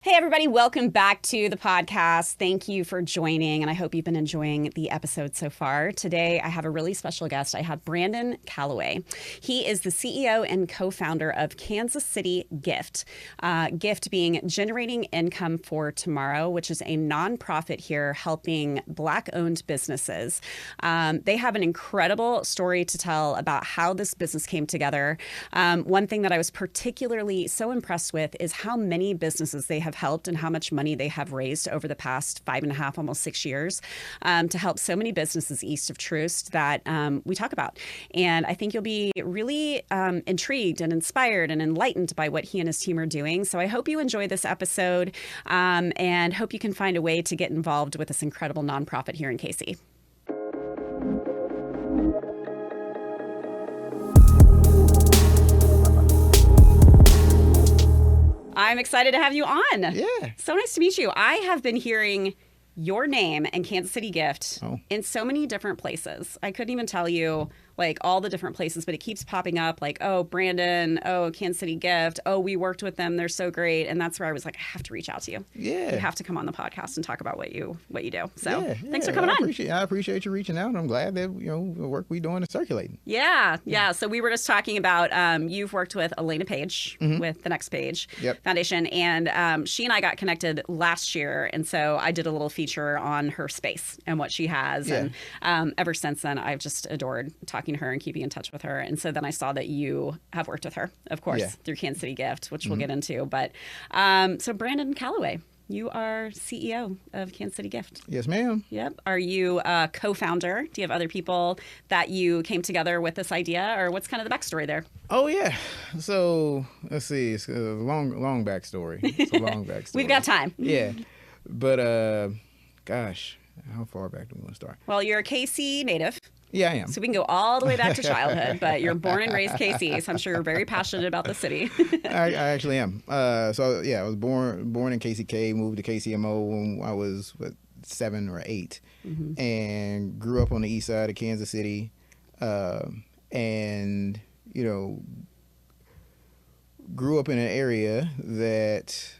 Hey, everybody. Welcome back to the podcast. Thank you for joining, and I hope you've been enjoying the episode so far. Today, I have a really special guest. I have Brandon Calloway. He is the CEO and co-founder of Kansas City G.I.F.T. G.I.F.T being Generating Income for Tomorrow, which is a nonprofit here helping Black-owned businesses. They have an incredible story to tell about how this business came together. One thing that I was particularly so impressed with is how many businesses they have helped and how much money they have raised over the past 5.5, almost 6 years to help so many businesses east of Troost that we talk about. And I think you'll be really intrigued and inspired and enlightened by what he and his team are doing. So I hope you enjoy this episode and hope you can find a way to get involved with this incredible nonprofit here in KC. I'm excited to have you on. Yeah. So nice to meet you. I have been hearing your name and Kansas City G.I.F.T. in so many different places. I couldn't even tell you like all the different places, but it keeps popping up like, oh, Brandon, oh, Kansas City G.I.F.T. Oh, we worked with them. They're so great. And that's where I was like, I have to reach out to you. Yeah. You have to come on the podcast and talk about what you do. So thanks for I coming on. I appreciate you reaching out. I'm glad that, the work we're doing is circulating. Yeah. So we were just talking about, you've worked with Elena Page with the Next Page Foundation. And she and I got connected last year. And so I did a little feature on her space and what she has. Yeah. And ever since then, I've just adored talking to her and keeping in touch with her. And so then I saw that you have worked with her, of course, through Kansas City G.I.F.T, which we'll get into. But so Brandon Calloway, you are CEO of Kansas City G.I.F.T. Yes, ma'am. Yep. Are you a co-founder? Do you have other people that you came together with this idea, or what's kind of the backstory there? Oh, yeah. So let's see. It's a long backstory. It's a long backstory. We've got time. Yeah. But, gosh, how far back do we want to start? Well, you're a KC native. Yeah, I am. So we can go all the way back to childhood, but you're born and raised KC, so I'm sure you're very passionate about the city. I actually am. I was born in KCK, moved to KCMO when I was 7 or 8, and grew up on the east side of Kansas City, and grew up in an area that.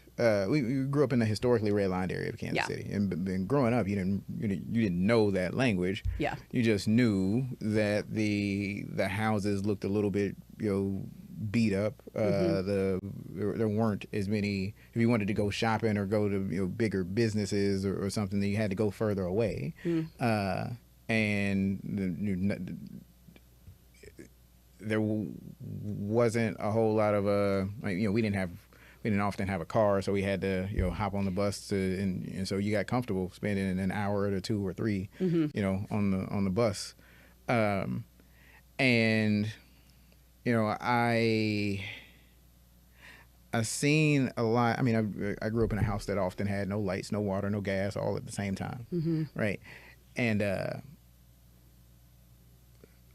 We grew up in a historically redlined area of Kansas City, and growing up, you didn't know that language. Yeah, you just knew that the houses looked a little bit beat up. There weren't as many. If you wanted to go shopping or go to bigger businesses or something, then you had to go further away. And there wasn't a whole lot of we didn't often have a car, so we had to, hop on the bus and so you got comfortable spending an hour or 2 or 3, on the bus. I've seen a lot. I mean, I grew up in a house that often had no lights, no water, no gas, all at the same time, right? And a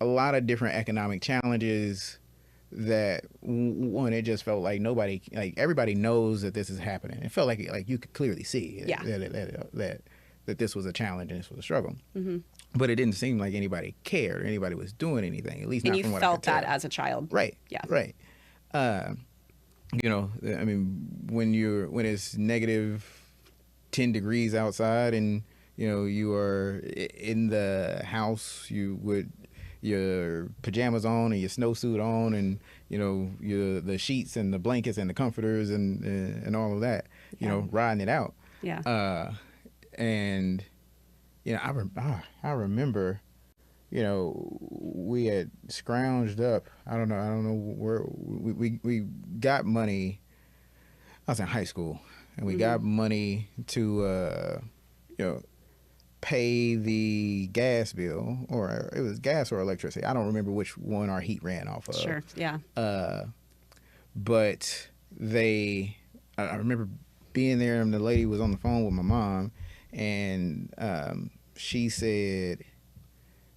lot of different economic challenges. That one, it just felt like everybody knows that this is happening. It felt like you could clearly see that this was a challenge and this was a struggle. But it didn't seem like anybody cared or anybody was doing anything. At least not from what I could tell. And you felt that as a child, right? Yeah, right. I mean, when it's negative 10 degrees outside and you are in the house, you would. Your pajamas on and your snowsuit on and the sheets and the blankets and the comforters and all of that, riding it out. Yeah. And I remember we had scrounged up, I don't know where we got money. I was in high school and we got money to pay the gas bill, or it was gas or electricity. I don't remember which one our heat ran off of. Sure, yeah. But I remember being there and the lady was on the phone with my mom and she said,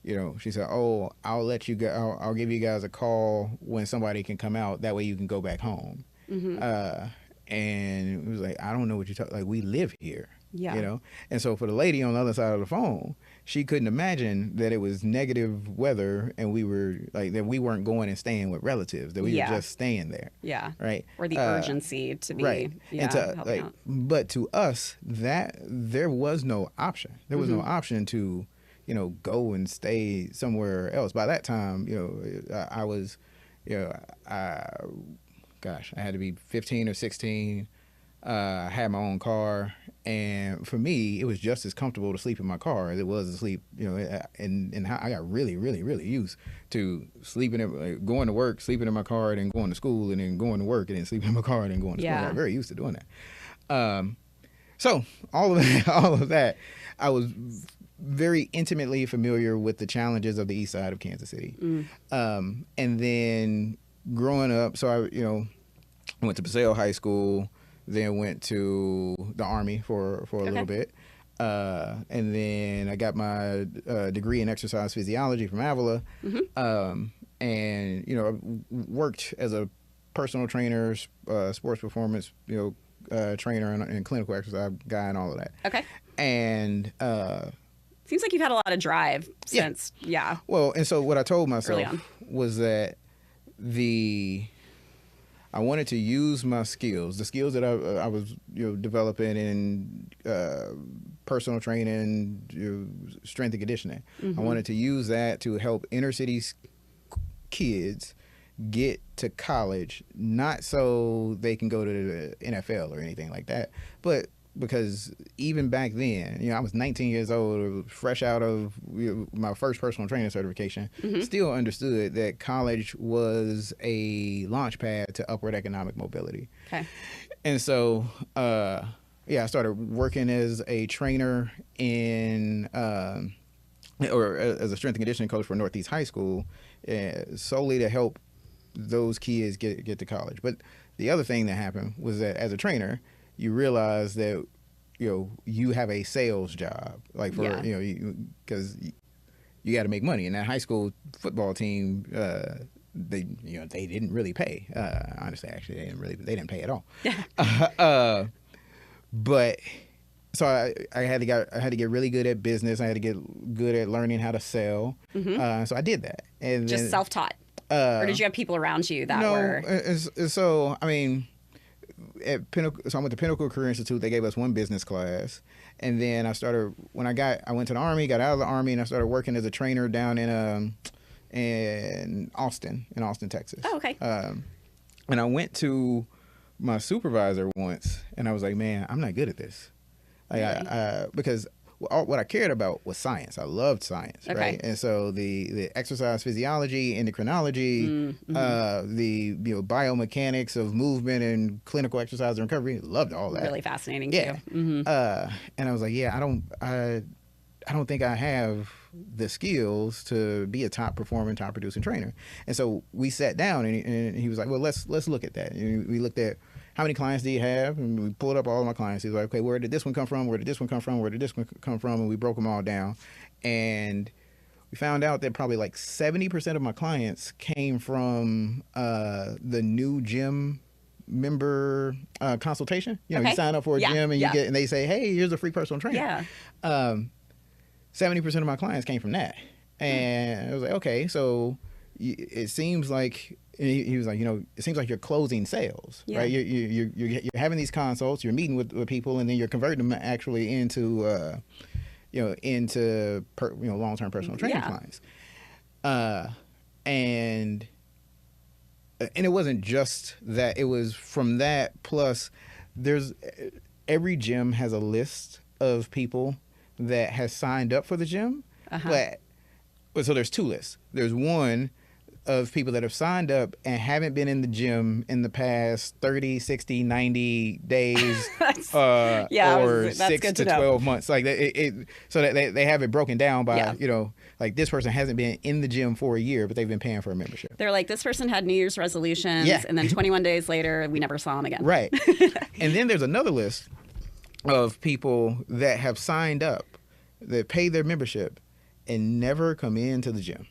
oh, I'll let you go. I'll give you guys a call when somebody can come out. That way you can go back home. And it was like, I don't know what you're talking, like, we live here, Yeah. you know? And so for the lady on the other side of the phone, she couldn't imagine that it was negative weather and we were like, that we weren't going and staying with relatives, that we were just staying there. Yeah. Right. Or the urgency to be, right. And to, helping like, out. but to us, that there was no option. There was no option to, you know, go and stay somewhere else. By that time, you know, I was, you know, I had to be 15 or 16. I had my own car, and for me, it was just as comfortable to sleep in my car as it was to sleep, you know. And I got really, really, really used to sleeping, like, going to work, sleeping in my car, and then going to school, and then going to work, and then sleeping in my car, and then going to school. I got very used to doing that. So all of that, I was very intimately familiar with the challenges of the east side of Kansas City. And then growing up, so I went to Paseo High School, then went to the Army for a little bit. And then I got my degree in exercise physiology from Avila. And, you know, I worked as a personal trainer, sports performance, you know, trainer and clinical exercise guy and all of that. Okay. And seems like you've had a lot of drive since, Well, and so what I told myself was that I wanted to use my skills, the skills that I was, you know, developing in personal training, you know, strength and conditioning. I wanted to use that to help inner city kids get to college, not so they can go to the NFL or anything like that, but because even back then, you know, I was 19 years old, fresh out of, you know, my first personal training certification, still understood that college was a launch pad to upward economic mobility. Okay. And so, I started working as a trainer or as a strength and conditioning coach for Northeast High School, solely to help those kids get to college. But the other thing that happened was that as a trainer, you realize that, you know, you have a sales job, like for, you know, because you got to make money. And that high school football team, they didn't really pay. Honestly, actually, they didn't pay at all. But so I had to get really good at business. I had to get good at learning how to sell. So I did that. And just then, self-taught, or did you have people around you that were? So I mean, at Pinnacle, so I went to Pinnacle Career Institute. They gave us one business class, and then I went to the Army, got out of the Army, and I started working as a trainer down in Austin, Texas. Oh, okay. And I went to my supervisor once, and I was like, man, I'm not good at this. Like, because what I cared about was science. I loved science, right? And so the exercise physiology, endocrinology, the biomechanics of movement and clinical exercise and recovery, loved all that. Really fascinating too. Mm-hmm. And I was like, I don't think I have the skills to be a top performing, top producing trainer. And so we sat down, and he was like, well, let's look at that. And we looked at how many clients do you have? And we pulled up all of my clients. He was like, okay, where did this one come from? Where did this one come from? Where did this one come from? And we broke them all down. And we found out that probably like 70% of my clients came from the new gym member consultation. You know, you sign up for a gym and and they say, hey, here's a free personal trainer. 70% of my clients came from that. And I was like, okay, so it seems like, he was like, you know, it seems like you're closing sales, right? You're having these consults, you're meeting with people, and then you're converting them actually into long-term personal training clients. And it wasn't just that. It was from that, plus every gym has a list of people that has signed up for the gym. But so there's two lists. There's one of people that have signed up and haven't been in the gym in the past 30, 60, 90 days or 6 to 12 months. Like so that they have it broken down by, you know, like this person hasn't been in the gym for a year, but they've been paying for a membership. They're like, this person had New Year's resolutions, and then 21 days later, we never saw them again. Right. And then there's another list of people that have signed up, that pay their membership and never come into the gym.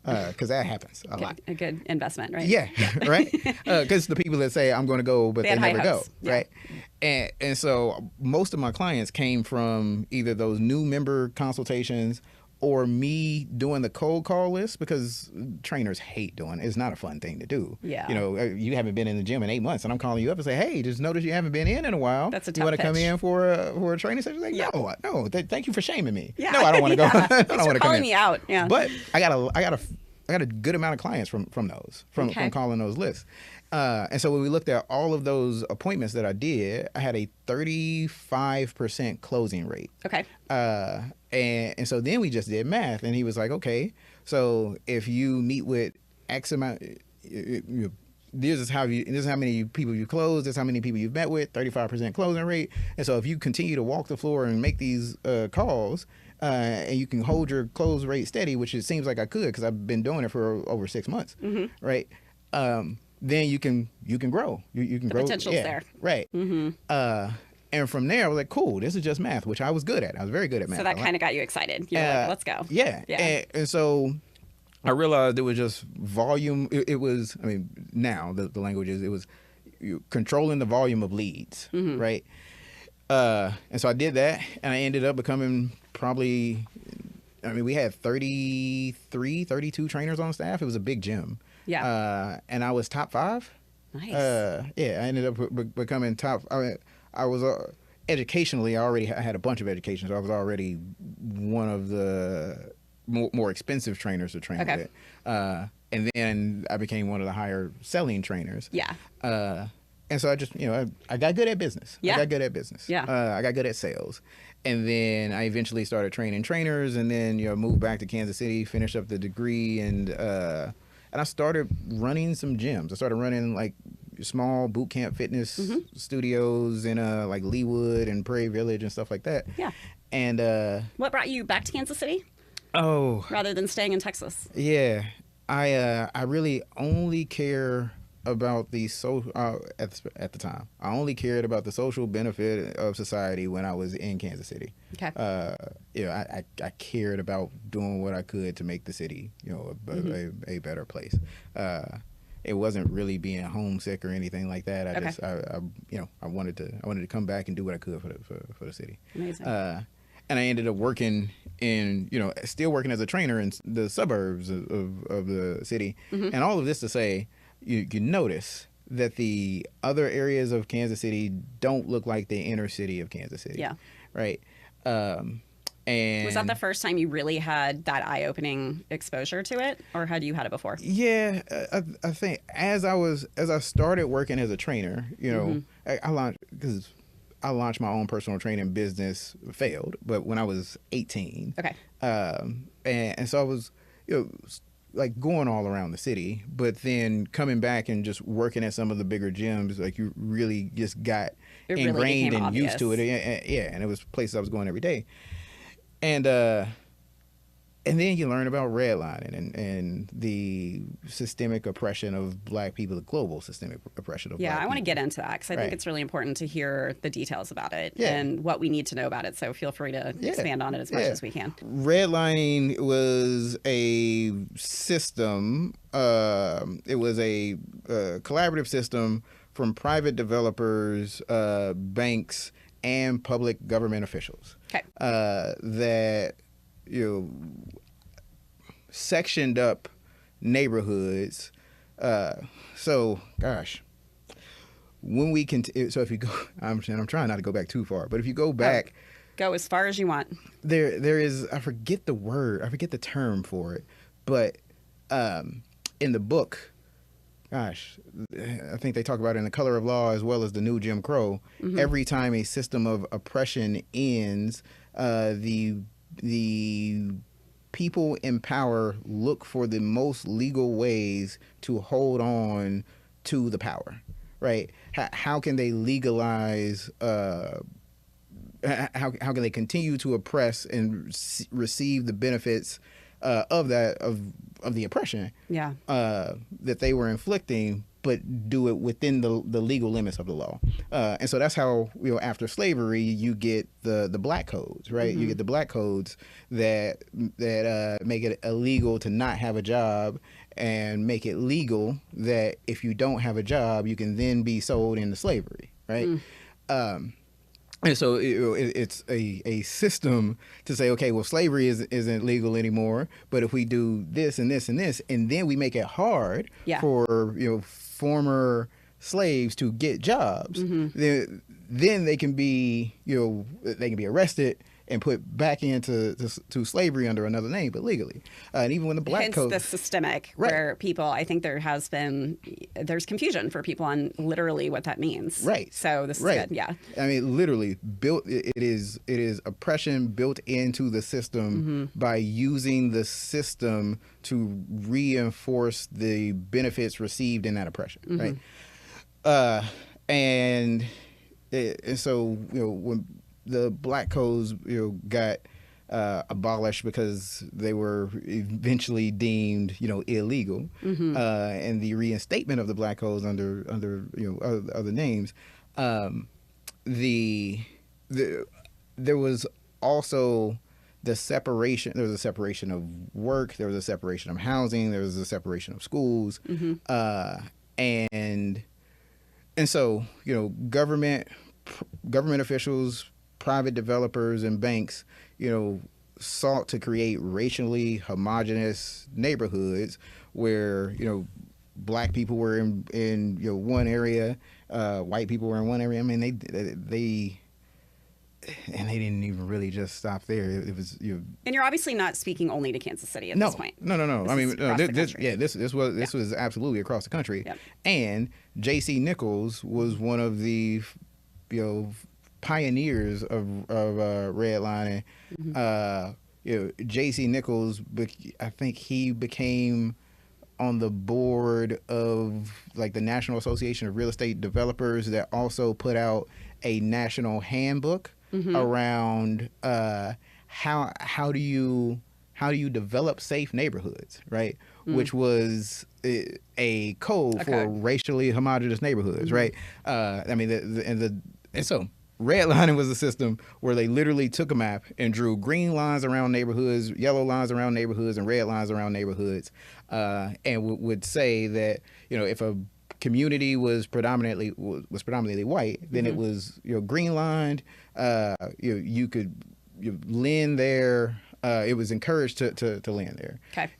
because that happens a lot. A good investment, right? Yeah, right. Because the people that say I'm going to go, but they never go, Yeah. right? And so most of my clients came from either those new member consultations or me doing the cold call list, because trainers hate doing it. It's not a fun thing to do. Yeah. You know, you haven't been in the gym in 8 months, and I'm calling you up and say, hey, just notice you haven't been in a while. That's a tough You want to come pitch. in for a training session? Like, no. Thank you for shaming me. Yeah. No, I don't want to go. Yeah. I don't want to come calling in. me out. Yeah. But I got a good amount of clients from those, from calling those lists. And so when we looked at all of those appointments that I did, I had a 35% closing rate. Okay. And so then we just did math, and he was like, okay, so if you meet with X amount, this is how many people you closed, this is how many people you've met with, 35% closing rate. And so if you continue to walk the floor and make these calls, and you can hold your close rate steady, which it seems like I could because I've been doing it for over 6 months, right? Then you can grow. You can grow. The potential's there. Right. And from there, I was like, cool, this is just math, which I was good at. I was very good at math. So that kind of got you excited. You're like, let's go. Yeah. And so I realized it was just volume. It was, I mean, now the language is, it was controlling the volume of leads, right? And so I did that, and I ended up becoming probably, I mean, we had 32 trainers on staff. It was a big gym. Yeah. And I was top 5. Nice. I ended up becoming top. I was educationally, I had a bunch of education, so I was already one of the more expensive trainers to train with. And then I became one of the higher selling trainers. Yeah. And so I just, I got good at business. Yeah. I got good at business. Yeah. I got good at sales. And then I eventually started training trainers, and then, moved back to Kansas City, finished up the degree, and I started running some gyms. I started running like small boot camp fitness studios in like Leawood and Prairie Village and stuff like that. Yeah. And what brought you back to Kansas City oh, rather than staying in Texas? yeah, I really only care about the at the time. I only cared about the social benefit of society when I was in Kansas City. Okay. I cared about doing what I could to make the city, a better place. It wasn't really being homesick or anything like that. I wanted to come back and do what I could for the city. Amazing. And I ended up working still working as a trainer in the suburbs of the city. And all of this to say, you notice that the other areas of Kansas City don't look like the inner city of Kansas City. Yeah. Right. And was that the first time you really had that eye-opening exposure to it, or had you had it before? Yeah, I think as I started working as a trainer, I launched my own personal training business, failed, but when I was 18. Okay. And so I was, like going all around the city, but then coming back and just working at some of the bigger gyms, like you really just got ingrained and used to it. Yeah, and it was places I was going every day. And then you learn about redlining and the systemic oppression of Black people, the global systemic oppression of Black people. Yeah, I want to get into that because I think it's really important to hear the details about it and what we need to know about it. So feel free to expand on it as much as we can. Redlining was a system. It was a collaborative system from private developers, banks, and public government officials. Okay. That sectioned up neighborhoods. So gosh, when we can, so if you go, I'm trying not to go back too far, but if you go back, go as far as you want. There is, I forget the term for it, but in the book, gosh, I think they talk about it in The Color of Law as well as The New Jim Crow. Every time a system of oppression ends, the people in power look for the most legal ways to hold on to the power, right? How can they legalize, how can they continue to oppress and receive the benefits of the oppression that they were inflicting, but do it within the legal limits of the law. And so that's how, after slavery, you get the black codes, right? Mm-hmm. You get the black codes that make it illegal to not have a job, and make it legal that if you don't have a job, you can then be sold into slavery, right? And so it's a system to say, okay, well, slavery isn't legal anymore, but if we do this and this and this, and then we make it hard for former slaves to get jobs, then they can be arrested and put back into slavery under another name, but legally. And even when the black Hence code, the systemic, where people, I think there's confusion for people on literally what that means. Right. So this is good. Yeah. I mean, literally it is oppression built into the system by using the system to reinforce the benefits received in that oppression. Right. And so, when the black codes, got abolished because they were eventually deemed, illegal, and the reinstatement of the black codes under other names, there was also the separation. There was a separation of work. There was a separation of housing. There was a separation of schools, and so government officials, private developers, and banks, sought to create racially homogenous neighborhoods where, black people were in one area, white people were in one area. I mean, they didn't even really just stop there. It was And you're obviously not speaking only to Kansas City at this point. No. This was absolutely across the country. Yep. And J.C. Nichols was one of the pioneers of redlining. J.C. Nichols, I think he became on the board of the National Association of Real Estate Developers, that also put out a national handbook around how do you develop safe neighborhoods, right? Which was a code for racially homogenous neighborhoods, right? And so redlining was a system where they literally took a map and drew green lines around neighborhoods, yellow lines around neighborhoods, and red lines around neighborhoods, and would say that if a community was predominantly white, then it was green lined. You could lend there. It was encouraged to lend there. Okay.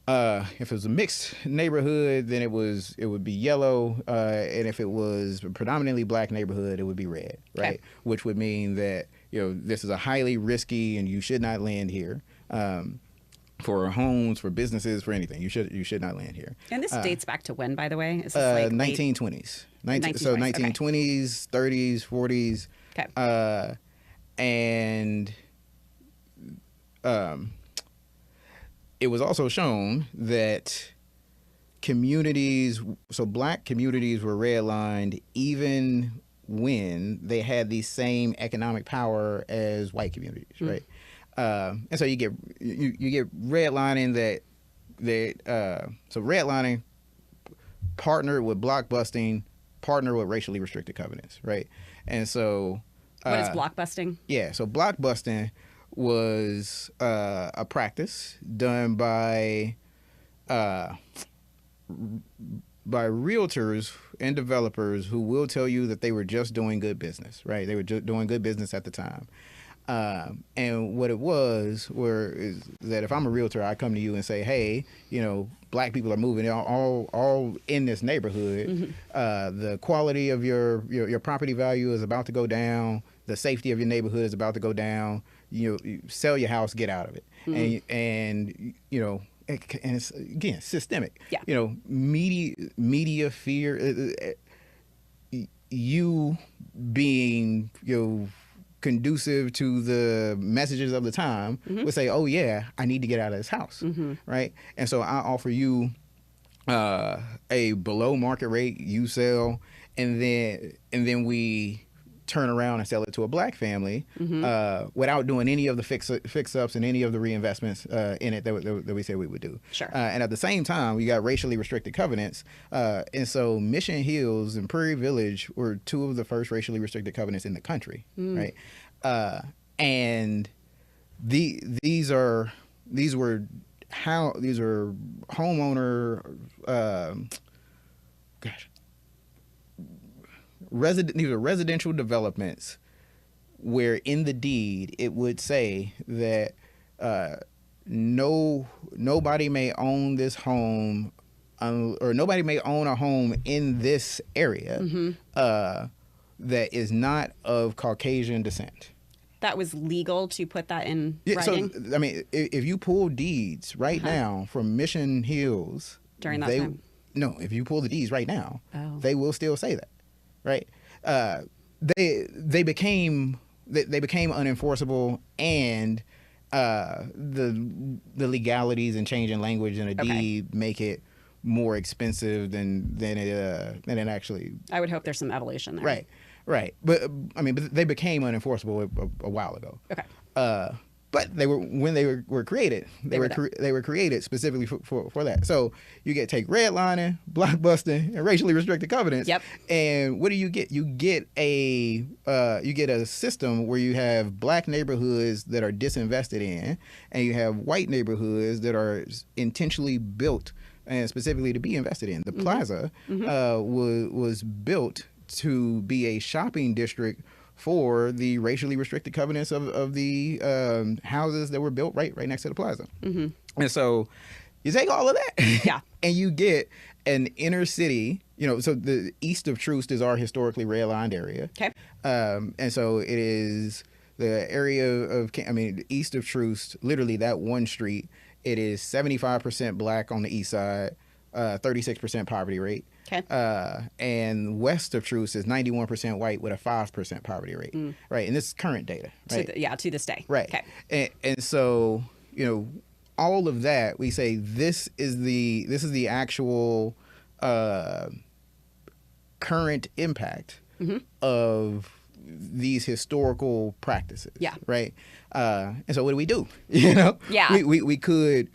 If it was a mixed neighborhood, then it would be yellow, and if it was a predominantly black neighborhood, it would be red, right? Which would mean that this is a highly risky, and you should not land here. For homes, for businesses, for anything, you should not land here. And this dates back to when, by the way? Is this 1920s. So 1920s, 30s, 40s. Okay. And it was also shown that black communities were redlined even when they had the same economic power as white communities, right? And so you get redlining so redlining partnered with blockbusting, partnered with racially restricted covenants, right? And so what is blockbusting? Yeah, so blockbusting was a practice done by realtors and developers who will tell you that they were just doing good business, right? They were just doing good business at the time. And what it was is that if I'm a realtor, I come to you and say, hey, black people are moving all in this neighborhood. The quality of your property value is about to go down. The safety of your neighborhood is about to go down. You sell your house, get out of it. And it's again systemic. Yeah. Media fear. You being conducive to the messages of the time would say, oh yeah, I need to get out of this house, right? And so I offer you a below market rate, you sell, and then we turn around and sell it to a black family without doing any of the fix-ups and any of the reinvestments in it that we said we would do. Sure. And at the same time, we got racially restricted covenants. And so Mission Hills and Prairie Village were two of the first racially restricted covenants in the country, right? And these are homeowner these are residential developments where in the deed it would say that nobody may own this home or nobody may own a home in this area that is not of Caucasian descent. That was legal to put that in Yeah, writing? so, I mean, if you pull deeds right now from Mission Hills... During that time? No, if you pull the deeds right now, they will still say that, right? They became unenforceable, and the legalities and changing language in a deed make it more expensive than it actually... I would hope there's some evolution there. Right. But I mean, they became unenforceable a while ago. Okay. But when they were created, they were created specifically for that. So you take redlining, blockbusting, and racially restricted covenants. Yep. And what do you get? You get a system where you have black neighborhoods that are disinvested in, and you have white neighborhoods that are intentionally built and specifically to be invested in. The plaza was built to be a shopping district for the racially restricted covenants of the houses that were built right next to the plaza. And so you take all of that and you get an inner city, so the east of Troost is our historically redlined area. Okay. And so it is the area of, east of Troost, literally that one street, it is 75% black on the east side, 36% poverty rate. Okay. And west of Troost is 91% white with a 5% poverty rate. Right. And this is current data. Right. To this day. Right. Okay. And so, all of that, we say this is the actual current impact of these historical practices. Yeah. Right. And so what do we do? Yeah. We could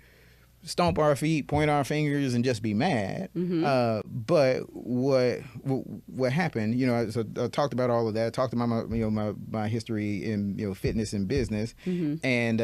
stomp our feet, point our fingers, and just be mad. But what happened? So I talked about all of that. I talked about my history in fitness and business, and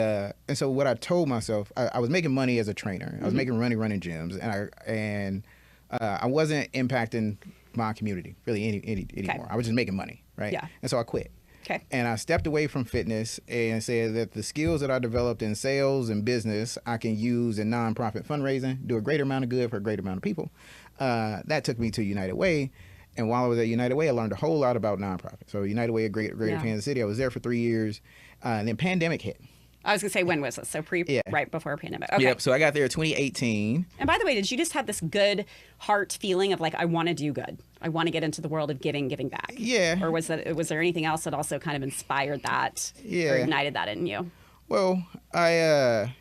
so what I told myself, I was making money as a trainer. I was making money running gyms, and I wasn't impacting my community really anymore. I was just making money, right? Yeah. And so I quit. Okay. And I stepped away from fitness and said that the skills that I developed in sales and business, I can use in nonprofit fundraising, do a greater amount of good for a greater amount of people. That took me to United Way. And while I was at United Way, I learned a whole lot about nonprofits. So United Way, Greater Kansas City, I was there for 3 years. And then pandemic hit. I was going to say, when was this? So right before pandemic. Okay. Yep. So I got there in 2018. And by the way, did you just have this good heart feeling of like, I want to do good. I want to get into the world of giving back. Yeah. Or was there anything else that also kind of inspired that or ignited that in you? Well, I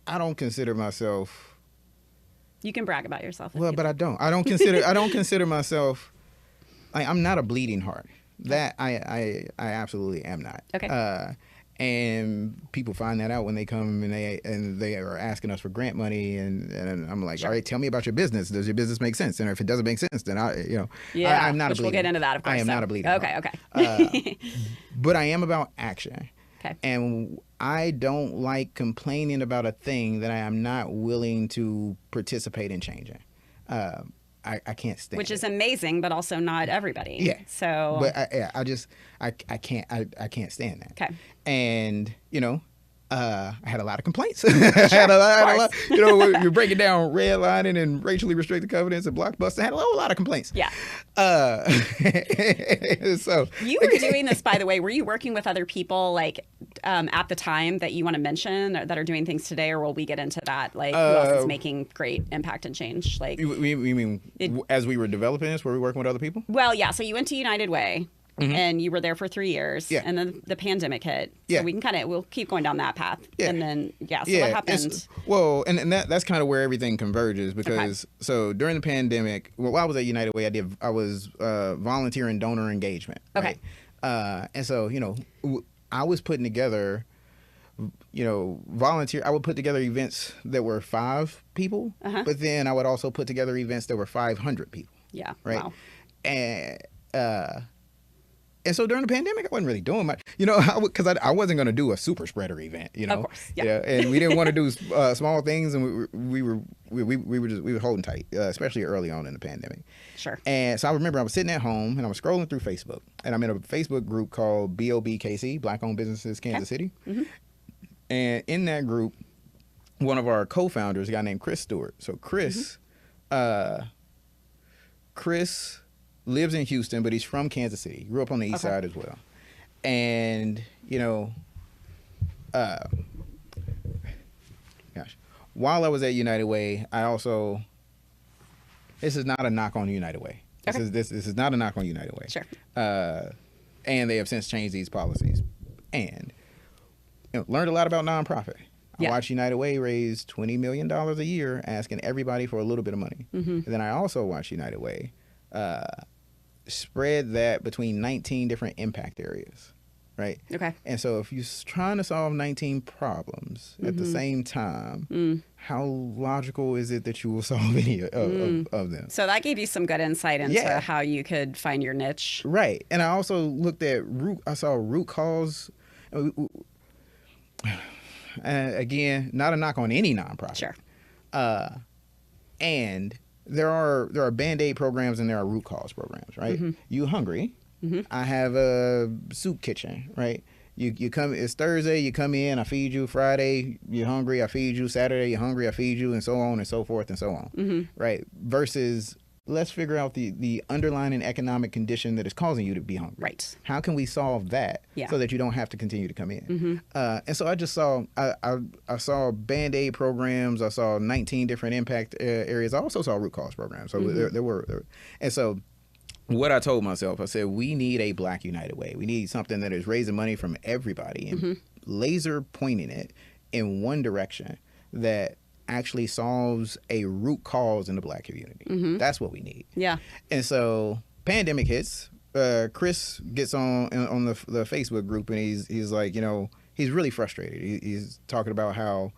don't consider myself. You can brag about yourself. Well, but I don't. I don't consider myself. I'm not a bleeding heart. That I absolutely am not. Okay. And people find that out when they come and they are asking us for grant money, and I'm like, all right, tell me about your business. Does your business make sense? And if it doesn't make sense, then I'm not a bleeding. We'll get into that, of course. I am not a bleeding. Okay. But I am about action. Okay. And I don't like complaining about a thing that I am not willing to participate in changing. I can't stand Which it. is amazing, but also not everybody. Yeah. So. But I can't stand that. Okay. And I had a lot of complaints. I had a lot. You're breaking down redlining and racially restricted covenants and blockbuster. I had a whole lot of complaints. Yeah. So you were doing this, by the way. Were you working with other people like at the time that you want to mention that are doing things today, or will we get into that? Like who else is making great impact and change? Like you mean as we were developing this, were we working with other people? Well, yeah. So you went to United Way. and you were there for 3 years, Yeah. and then the pandemic hit. Yeah. So we can we'll keep going down that path. Yeah. And then, so what happened? And that's kind of where everything converges because so during the pandemic, while I was at United Way, I was volunteer and donor engagement. Right? Okay. And so, I was putting together, volunteer. I would put together events that were 5 people, but then I would also put together events that were 500 people. Yeah. Right. Wow. And so during the pandemic, I wasn't really doing much, because I wasn't going to do a super spreader event, Of course, yeah. And we didn't want to do small things, and we were holding tight, especially early on in the pandemic. Sure. And so I remember I was sitting at home and I was scrolling through Facebook, and I'm in a Facebook group called BOBKC, Black Owned Businesses Kansas City, and in that group, one of our co-founders, a guy named Chris Stewart. So Chris lives in Houston, but he's from Kansas City. He grew up on the east side as well. And, while I was at United Way, I also, this is not a knock on United Way. This is not a knock on United Way. Sure. And they have since changed these policies. And learned a lot about nonprofit. I watched United Way raise $20 million a year, asking everybody for a little bit of money. And then I also watched United Way spread that between 19 different impact areas, right? Okay. And so if you're trying to solve 19 problems at the same time, how logical is it that you will solve any of them? So that gave you some good insight into how you could find your niche. Right. And I also looked at I saw root cause. Again, not a knock on any nonprofit. Sure. And there are Band-Aid programs and there are root cause programs, right? You hungry? I have a soup kitchen, right? You come. It's Thursday. You come in. I feed you. Friday, you're hungry. I feed you. Saturday, you're hungry. I feed you, and so on and so forth and so on, right? Versus, let's figure out the underlying economic condition that is causing you to be hungry. Right. How can we solve that so that you don't have to continue to come in? And so I just saw I saw Band-Aid programs. I saw 19 different impact areas. I also saw root cause programs. So there were. And so what I told myself, I said, we need a Black United Way. We need something that is raising money from everybody and laser pointing it in one direction that actually solves a root cause in the Black community. That's what we need. Yeah. And so pandemic hits. Chris gets on the Facebook group, and he's like, he's really frustrated. He's talking about how,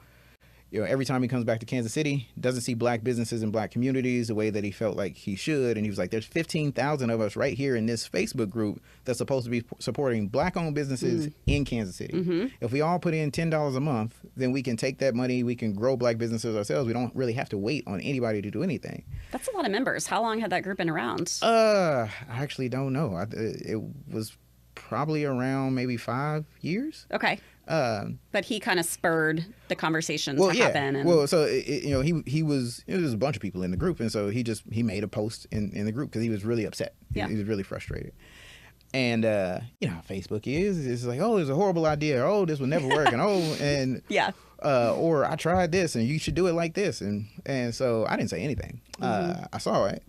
every time he comes back to Kansas City, doesn't see Black businesses and Black communities the way that he felt like he should. And he was like, there's 15,000 of us right here in this Facebook group that's supposed to be supporting Black-owned businesses in Kansas City. If we all put in $10 a month, then we can take that money, we can grow Black businesses ourselves. We don't really have to wait on anybody to do anything. That's a lot of members. How long had that group been around? I actually don't know. It was probably around maybe 5 years. Okay. But he kind of spurred the conversation to happen. And... Well, so he was. There was a bunch of people in the group, and so he made a post in the group because he was really upset. He was really frustrated. And how Facebook is. It's like, oh, it's a horrible idea. Oh, this will never work. And or I tried this, and you should do it like this. And so I didn't say anything. I saw it,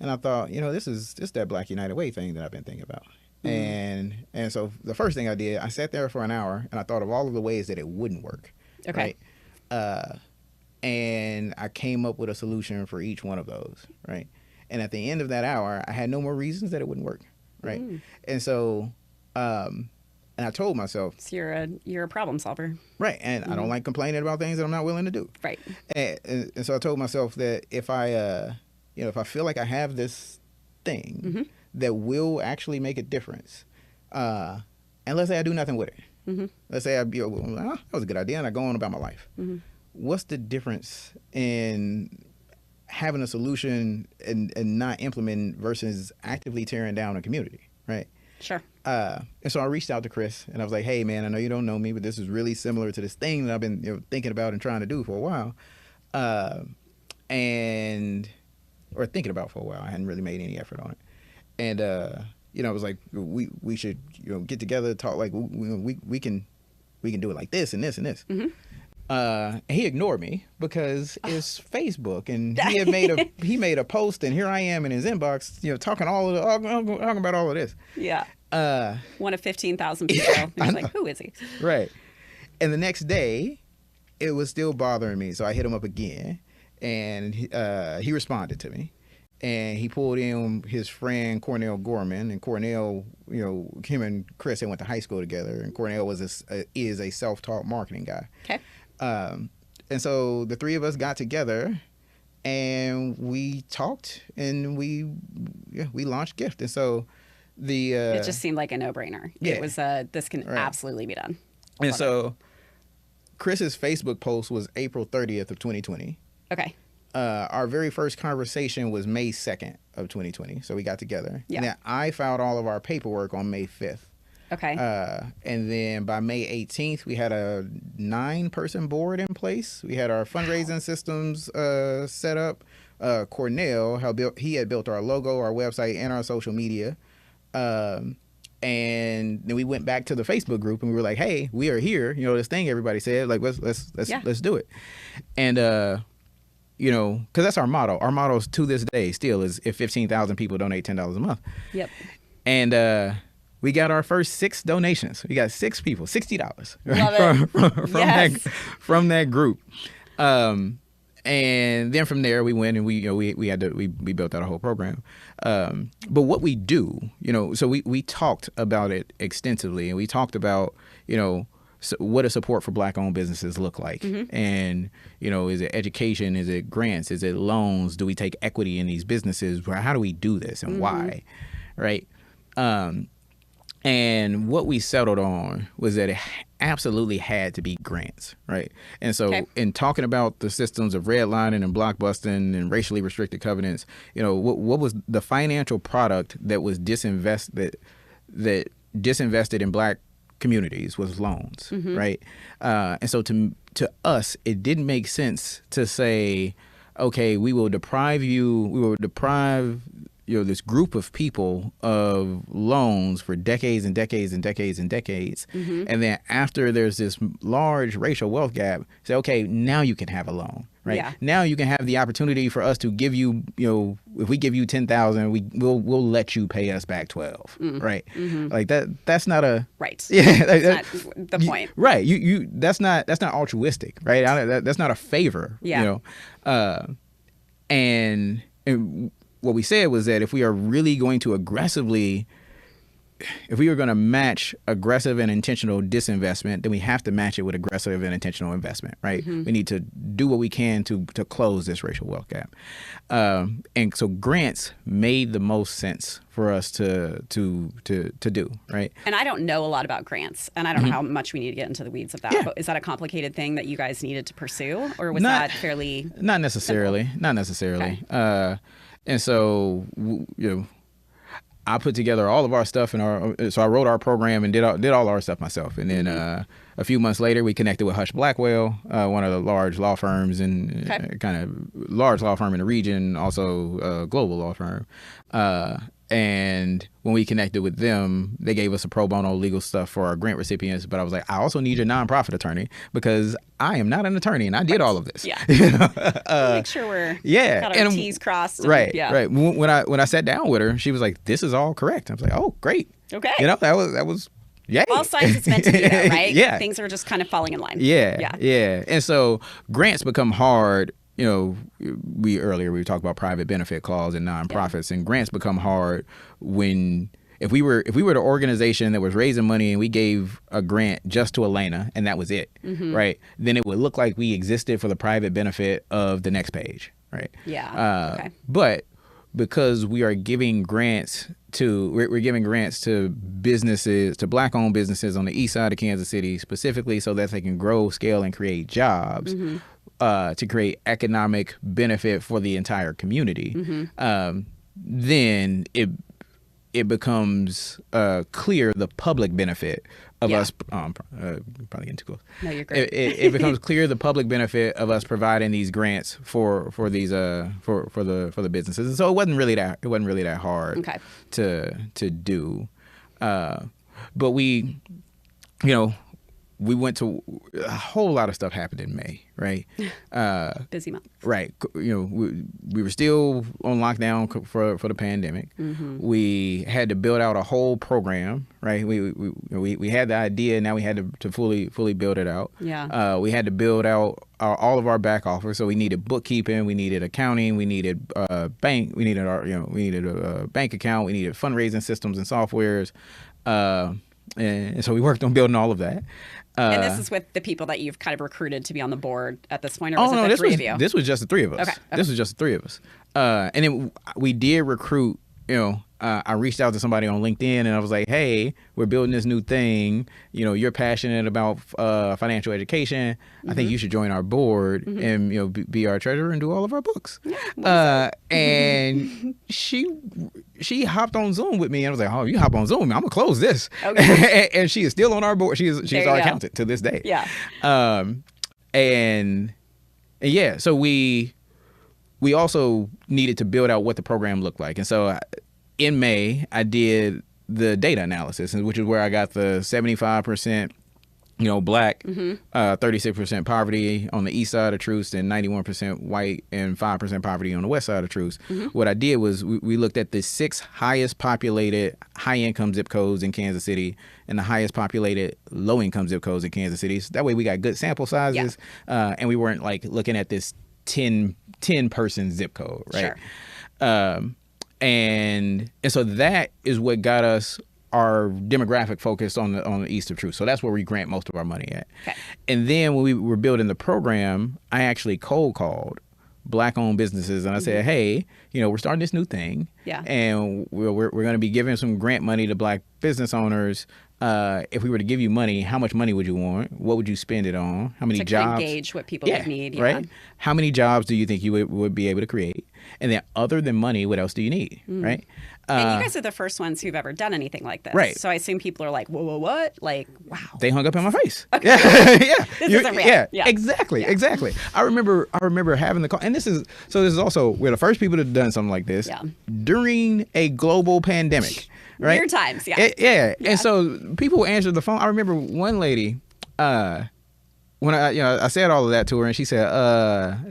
and I thought, this is that Black United Way thing that I've been thinking about. And so the first thing I did, I sat there for an hour and I thought of all of the ways that it wouldn't work. Okay. Right? And I came up with a solution for each one of those. Right. And at the end of that hour, I had no more reasons that it wouldn't work. Right. And so, and I told myself, so you're a problem solver. Right. And I don't like complaining about things that I'm not willing to do. Right. And so I told myself that if I feel like I have this thing that will actually make a difference, and let's say I do nothing with it. Let's say that was a good idea, and I go on about my life. What's the difference in having a solution and not implementing versus actively tearing down a community, right? Sure. And so I reached out to Chris, and I was like, hey, man, I know you don't know me, but this is really similar to this thing that I've been thinking about and trying to do for a while. Or thinking about for a while. I hadn't really made any effort on it. And, I was like, we should, get together, talk, like, we can do it like this and this and this. He ignored me because it's Facebook, and he made a post, and here I am in his inbox, talking talking about all of this. Yeah. One of 15,000 people. And he's like, who is he? Right. And the next day, it was still bothering me, so I hit him up again, and he responded to me. And he pulled in his friend Cornell Gorman, and Cornell, him and Chris, they went to high school together, and Cornell is a self-taught marketing guy. Okay. And so the three of us got together, and we talked, and we launched G.I.F.T. And so it just seemed like a no-brainer. Yeah. It was this can absolutely be done. And so Chris's Facebook post was April 30th of 2020. Okay. Our very first conversation was May 2nd of 2020. So we got together. Yeah. And then I filed all of our paperwork on May 5th. Okay. And then by May 18th, we had a 9-person board in place. We had our fundraising systems set up. Cornell he had built our logo, our website, and our social media. And then we went back to the Facebook group, and we were like, "Hey, we are here. This thing everybody said, like, let's do it." And because that's our motto. Our motto to this day still is, if 15,000 people donate $10 a month. Yep. And we got our first 6 donations. We got 6 people, $60 from that group. And then from there we went, and we built out a whole program. But what we do, so we talked about it extensively, and we talked about, what a support for Black-owned businesses look like. Mm-hmm. And, is it education? Is it grants? Is it loans? Do we take equity in these businesses? How do we do this, and why? Right. And what we settled on was that it absolutely had to be grants, right? And so in talking about the systems of redlining and blockbusting and racially restricted covenants, what was the financial product that was disinvested in Black communities was loans, right? And so to us, it didn't make sense to say, okay, we will deprive this group of people of loans for decades and decades and decades and decades. Mm-hmm. And then after there's this large racial wealth gap, say, okay, now you can have a loan, right? Yeah. Now you can have the opportunity for us to give you, if we give you 10,000, we'll let you pay us back 12, right? Mm-hmm. Like that's not a right. Yeah, that's not the point, right? That's not altruistic, right? That's not a favor, and what we said was that if we are really going to match aggressive and intentional disinvestment, then we have to match it with aggressive and intentional investment, right? Mm-hmm. We need to do what we can to close this racial wealth gap. And so grants made the most sense for us to do, right? And I don't know a lot about grants, and I don't know how much we need to get into the weeds of that. Yeah. But is that a complicated thing that you guys needed to pursue, or was that fairly Not necessarily. Simple? Not necessarily. Okay. And so, I put together all of our stuff so I wrote our program and did all our stuff myself. And then a few months later, we connected with Hush Blackwell, one of the large law firms and kind of large law firm in the region, also a global law firm. And when we connected with them, they gave us a pro bono legal stuff for our grant recipients. But I was like, I also need your nonprofit attorney because I am not an attorney, and I did all of this. Yeah. Make sure we're got our T's crossed. Right. When I sat down with her, she was like, "This is all correct." I was like, "Oh, great." Okay. That was. Yeah. All signs it's meant to be, though, right? Yeah. Things are just kind of falling in line. Yeah. And so grants become hard. We were talking about private benefit clause and nonprofits, and grants become hard if we were the organization that was raising money and we gave a grant just to Elena and that was it, right? Then it would look like we existed for the private benefit of the next page, right? Yeah. But because we are giving grants to businesses, to Black-owned businesses on the east side of Kansas City, specifically so that they can grow, scale, and create jobs. To create economic benefit for the entire community, then it becomes clear the public benefit of us. Probably getting too close. No, you're great. It becomes clear the public benefit of us providing these grants for these for the businesses, and so it wasn't really that hard to do, but we we went to a whole lot of stuff happened in May, right? Busy month. Right. We were still on lockdown for the pandemic. We had to build out a whole program, right? We had the idea, now we had to fully build it out. Yeah. We had to build out all of our back office. So we needed bookkeeping, we needed accounting, we needed bank, we needed a bank account, we needed fundraising systems and softwares. And so we worked on building all of that. And this is with the people that you've kind of recruited to be on the board at this point, or was it the three of you? This was just the three of us. Okay. This was just the three of us. And then we did recruit, I reached out to somebody on LinkedIn and I was like, hey, we're building this new thing. You're passionate about financial education. I think you should join our board and, be our treasurer and do all of our books. And she hopped on Zoom with me and I was like, oh, you hop on Zoom, I'm going to close this. Okay. And she is still on our board. She's our accountant to this day. Yeah. And yeah, so we also needed to build out what the program looked like. And so in May, I did the data analysis, which is where I got the 75%, black, 36% poverty on the east side of Troost, and 91% white and 5% poverty on the west side of Troost. What I did was we looked at the 6 highest populated high-income zip codes in Kansas City and the highest populated low-income zip codes in Kansas City. So that way we got good sample sizes, and we weren't like looking at this 10-person zip code, right? Sure. And so that is what got us our demographic focus on the east of Troost. So that's where we grant most of our money at. Okay. And then when we were building the program, I actually cold called Black-owned businesses, and I said, hey, we're starting this new thing, and we're going to be giving some grant money to Black business owners. If we were to give you money, how much money would you want? What would you spend it on? How many jobs? To gauge what people would need. Yeah. Right. How many jobs do you think you would be able to create? And then other than money, what else do you need? Right. And you guys are the first ones who've ever done anything like this. Right. So I assume people are like, whoa, what? Like, wow. They hung up in my face. Okay. Yeah. This isn't real. Yeah. Exactly. I remember having the call. And this is also, we're the first people to have done something like this during a global pandemic. Right? Weird times, yeah. And so people answered the phone. I remember one lady, when I said all of that to her, and she said,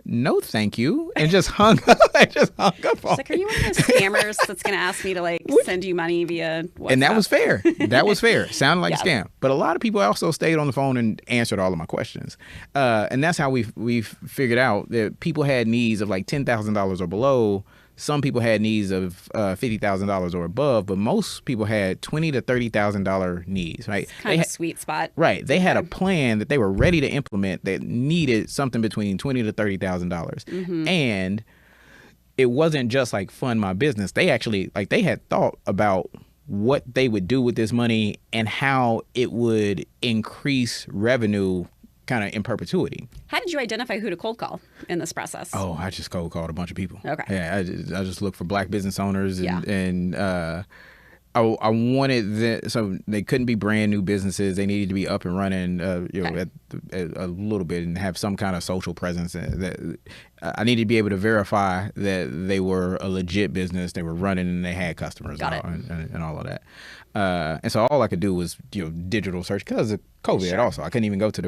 no, thank you, and just hung up. She's like, are you one of those scammers that's going to ask me to send you money via WhatsApp? And that was fair. Sounded like a scam. But a lot of people also stayed on the phone and answered all of my questions. And that's how we figured out that people had needs of like $10,000 or below. Some people had needs of $50,000 or above, but most people had $20,000 to $30,000 needs. Right? It's kind of a sweet spot. Right. They had a plan that they were ready to implement that needed something between $20,000 to $30,000, and it wasn't just like fund my business. They actually they had thought about what they would do with this money and how it would increase revenue kind of in perpetuity. How did you identify who to cold call in this process? Oh, I just cold called a bunch of people. Okay. Yeah, I just looked for Black business owners, and I wanted so they couldn't be brand new businesses. They needed to be up and running, at a little bit, and have some kind of social presence. That I needed to be able to verify that they were a legit business, they were running, and they had customers, and all of that. And so all I could do was digital search because of COVID. Sure. Also, I couldn't even go to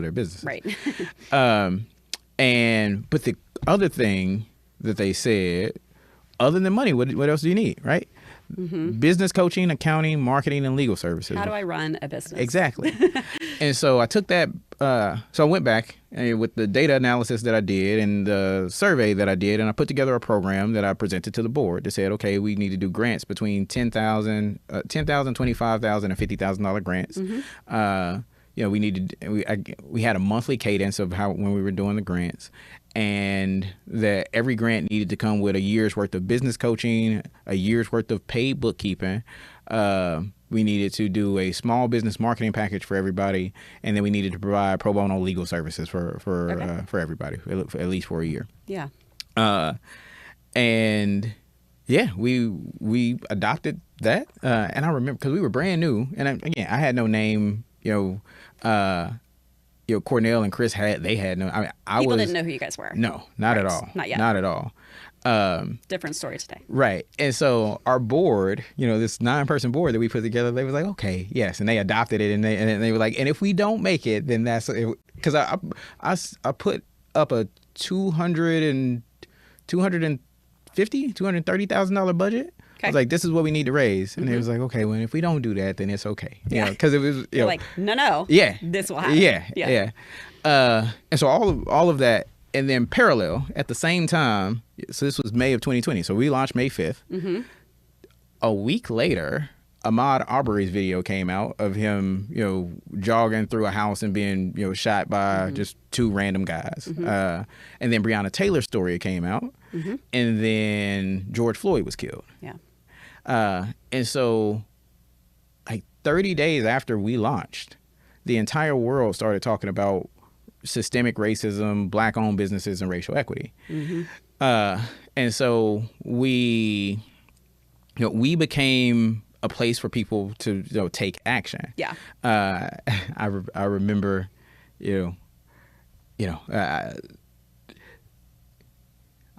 their business. Right. But the other thing that they said, other than money, what else do you need? Right. Business coaching, accounting, marketing, and legal services. How do I run a business? Exactly. And so I took that. So I went back with the data analysis that I did and the survey that I did, and I put together a program that I presented to the board that said, okay, we need to do grants between $10,000, $25,000, and $50,000 grants. We had a monthly cadence of when we were doing the grants, and that every grant needed to come with a year's worth of business coaching, a year's worth of paid bookkeeping. We needed to do a small business marketing package for everybody, and then we needed to provide pro bono legal services for everybody, at least for a year. Yeah. And yeah, we adopted that, and I remember because we were brand new, and I had no name, Cornell and Chris had no. People didn't know who you guys were. No, not at all. Not yet. Not at all. Different story today. Right. And so our board, this 9-person board that we put together, they was like, okay, yes. And they adopted it, and they were like, and if we don't make it, then that's because I put up a $230,000 budget. Okay. I was like, this is what we need to raise. And they was like, okay, well, if we don't do that, then it's okay. Because it was, like, no. Yeah. This will happen. Yeah. And so all of that, and then parallel at the same time, so this was May of 2020. So we launched May 5th. Mm-hmm. A week later, Ahmaud Arbery's video came out of him, jogging through a house and being, shot by just 2 random guys. And then Breonna Taylor's story came out. And then George Floyd was killed. Yeah. And so like 30 days after we launched, the entire world started talking about systemic racism, Black-owned businesses, and racial equity. And so we became a place for people to take action. Yeah. I remember, I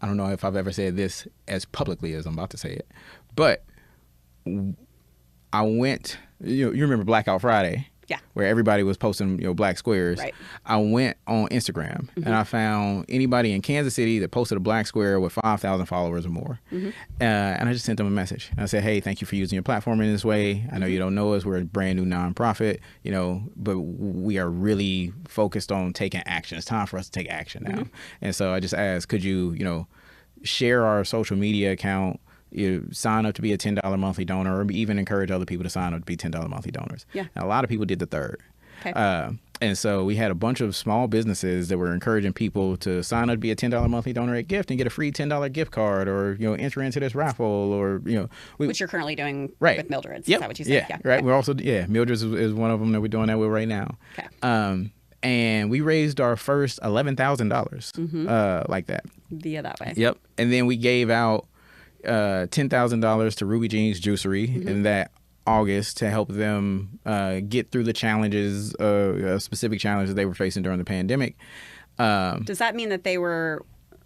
don't know if I've ever said this as publicly as I'm about to say it, but I went, you remember Blackout Friday? Yeah. Where everybody was posting, black squares. Right. I went on Instagram and I found anybody in Kansas City that posted a black square with 5,000 followers or more. And I just sent them a message. And I said, hey, thank you for using your platform in this way. I know you don't know us. We're a brand new nonprofit, but we are really focused on taking action. It's time for us to take action now. And so I just asked, could you, share our social media account, sign up to be a $10 monthly donor, or even encourage other people to sign up to be $10 monthly donors. Yeah. And a lot of people did the third. Okay. And so we had a bunch of small businesses that were encouraging people to sign up to be a $10 monthly donor at G.I.F.T. and get a free $10 gift card, or, enter into this raffle, or, which you're currently doing right. with Mildred's. Yep. Is that what you said? Yeah. Right. Okay. We're also, Mildred's is one of them that we're doing that with right now. Okay. And we raised our first $11,000 like that. Via that way. Yep. And then we gave out $10,000 to Ruby Jean's Juicery in that August to help them get through the challenges, specific challenges they were facing during the pandemic. Does that mean that they were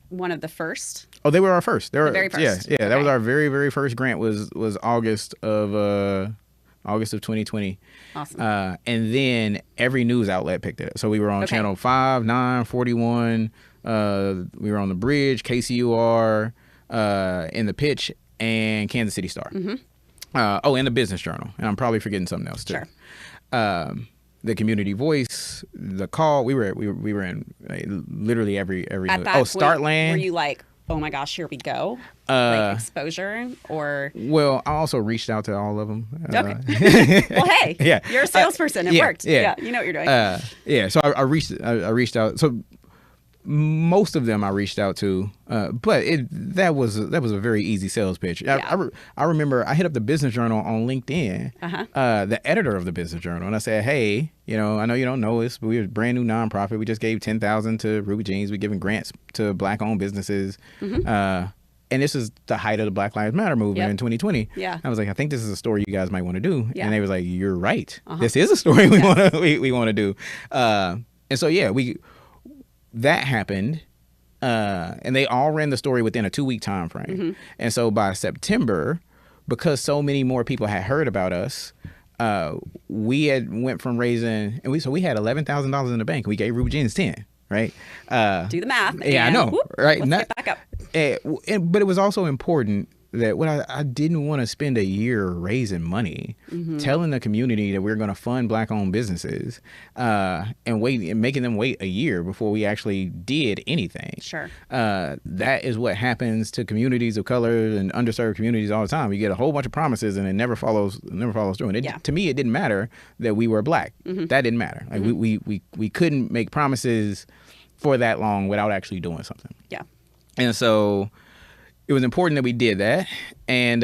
one of the first? Oh, they were our first. They were the very first. Yeah. Okay. That was our very, very first grant. Was August of 2020. Awesome. And then every news outlet picked it up. So we were on Channel 5, 9, 41. We were on The Bridge, KCUR, in The Pitch, and Kansas City Star. And the Business Journal. And I'm probably forgetting something else too. Sure. The Community Voice, The Call. We were in literally every At news. that Startland. Were you like, oh my gosh, here we go? Like exposure, or? Well, I also reached out to all of them. Okay. Well, hey, yeah. You're a salesperson. It worked. Yeah. You know what you're doing. So I reached out. So most of them I reached out to, but that was a very easy sales pitch. Yeah. I remember I hit up the Business Journal on LinkedIn, the editor of the Business Journal, and I said, hey, I know you don't know us, but we're a brand new nonprofit. We just gave $10,000 to Ruby Jeans. We're giving grants to Black-owned businesses. And this is the height of the Black Lives Matter movement in 2020. Yeah. I was like, I think this is a story you guys might want to do. Yeah. And they was like, you're right. This is a story we want to do. And so that happened, and they all ran the story within a 2-week time frame. And so by September, because so many more people had heard about us, we had went from raising, and we had $11,000 in the bank. We gave Ruby Jeans 10, right? Do the math. Yeah, I know, right? Let's get back up. But it was also important that I didn't want to spend a year raising money, telling the community that we're going to fund Black-owned businesses, and making them wait a year before we actually did anything. Sure. That is what happens to communities of color and underserved communities all the time. You get a whole bunch of promises and it never follows through. And to me, it didn't matter that we were Black. That didn't matter. Like we couldn't make promises for that long without actually doing something. Yeah. And so it was important that we did that, and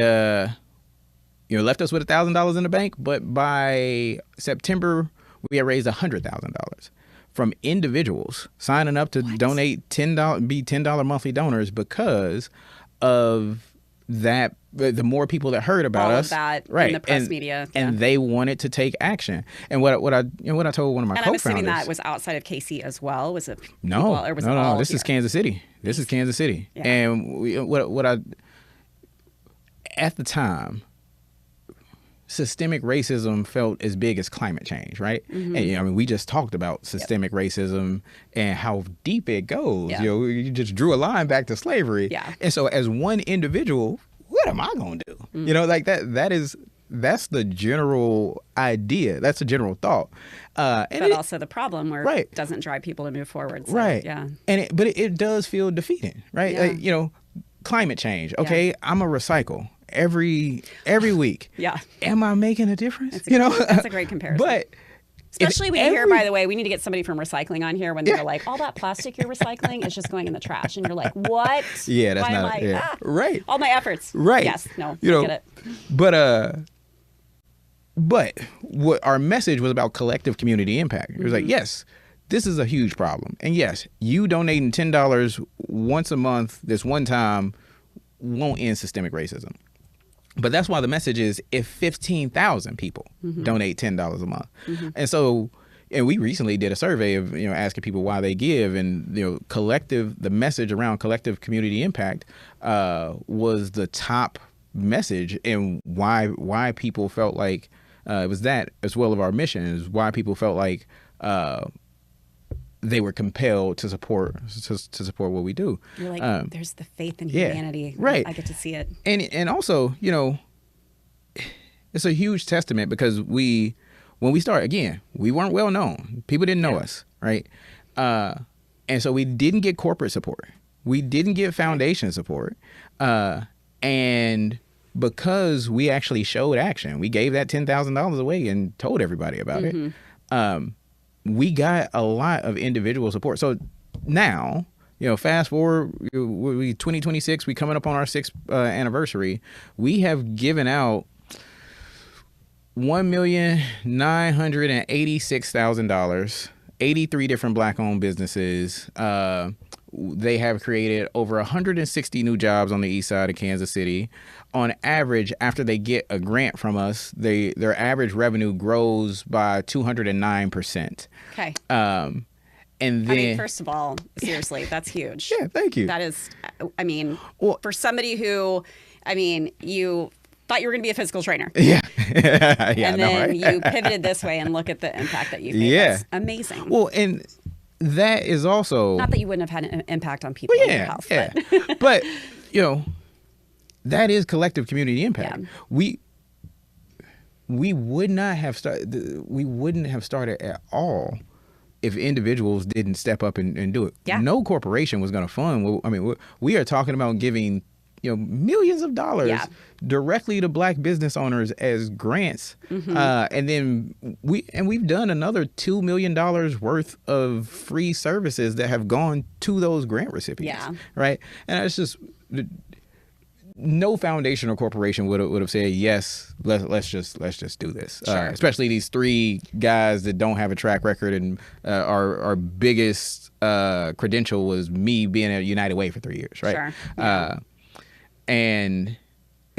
left us with $1,000 in the bank. But by September, we had raised $100,000 from individuals signing up to donate $10, be $10 monthly donors because of that the more people that heard about all us, of that right, in the press media, and they wanted to take action. And what I told one of my and co-founders, I'm assuming that was outside of KC as well. Was it no, people, or was it all no? This here? is Kansas City. This is Kansas City. Yeah. And what I at the time, systemic racism felt as big as climate change, right? Mm-hmm. And I mean, we just talked about systemic racism and how deep it goes. Yeah. You just drew a line back to slavery. Yeah. And so as one individual, what am I going to do? Mm-hmm. Like that's the general idea. That's the general thought. But also the problem where right. it doesn't drive people to move forward. So, right. Yeah. But it does feel defeating, right? Yeah. Like, climate change. Okay. I'm a recycle every week. Yeah. Am I making a difference? That's a great comparison. But especially when you hear, by the way, we need to get somebody from recycling on here when they're like, all that plastic you're recycling is just going in the trash. And you're like, what? Yeah, that's Why not am I, right. All my efforts. Right. Yes. No. I get it. But what our message was about collective community impact. It was like, yes, this is a huge problem. And yes, you donating $10 once a month this one time won't end systemic racism. But that's why the message is if 15,000 people donate $10 a month. And we recently did a survey of, asking people why they give, and, the message around collective community impact was the top message, and why people felt like it was that, as well as our mission, is why people felt like they were compelled to support what we do. You're like, there's the faith in humanity. Right. I get to see it. And also, it's a huge testament because when we started, again, we weren't well known. People didn't know us, right? And so we didn't get corporate support. We didn't get foundation support. And because we actually showed action, we gave that $10,000 away and told everybody about it. We got a lot of individual support. So now, fast forward, 2026, we coming up on our 6th anniversary. We have given out $1,986,000, 83 different Black-owned businesses. They have created over 160 new jobs on the east side of Kansas City. On average, after they get a grant from us, their average revenue grows by 209%. Okay. And then, first of all, seriously, that's huge. Yeah, thank you. That is, for somebody who, you thought you were going to be a physical trainer. Yeah. And then you pivoted this way, and look at the impact that you've made. Yeah. That's amazing. Well, and that is also... Not that you wouldn't have had an impact on people in your house. Yeah. But, that is collective community impact. Yeah. We wouldn't have started at all if individuals didn't step up and do it. Yeah. No corporation was going to fund. We are talking about giving millions of dollars directly to Black business owners as grants. And then we've done another $2 million worth of free services that have gone to those grant recipients. Yeah. Right. And it's just, no foundation or corporation would have said, yes, let's just do this. Sure. Especially these 3 guys that don't have a track record, and our biggest credential was me being at United Way for 3 years. Right. Sure. Yeah. And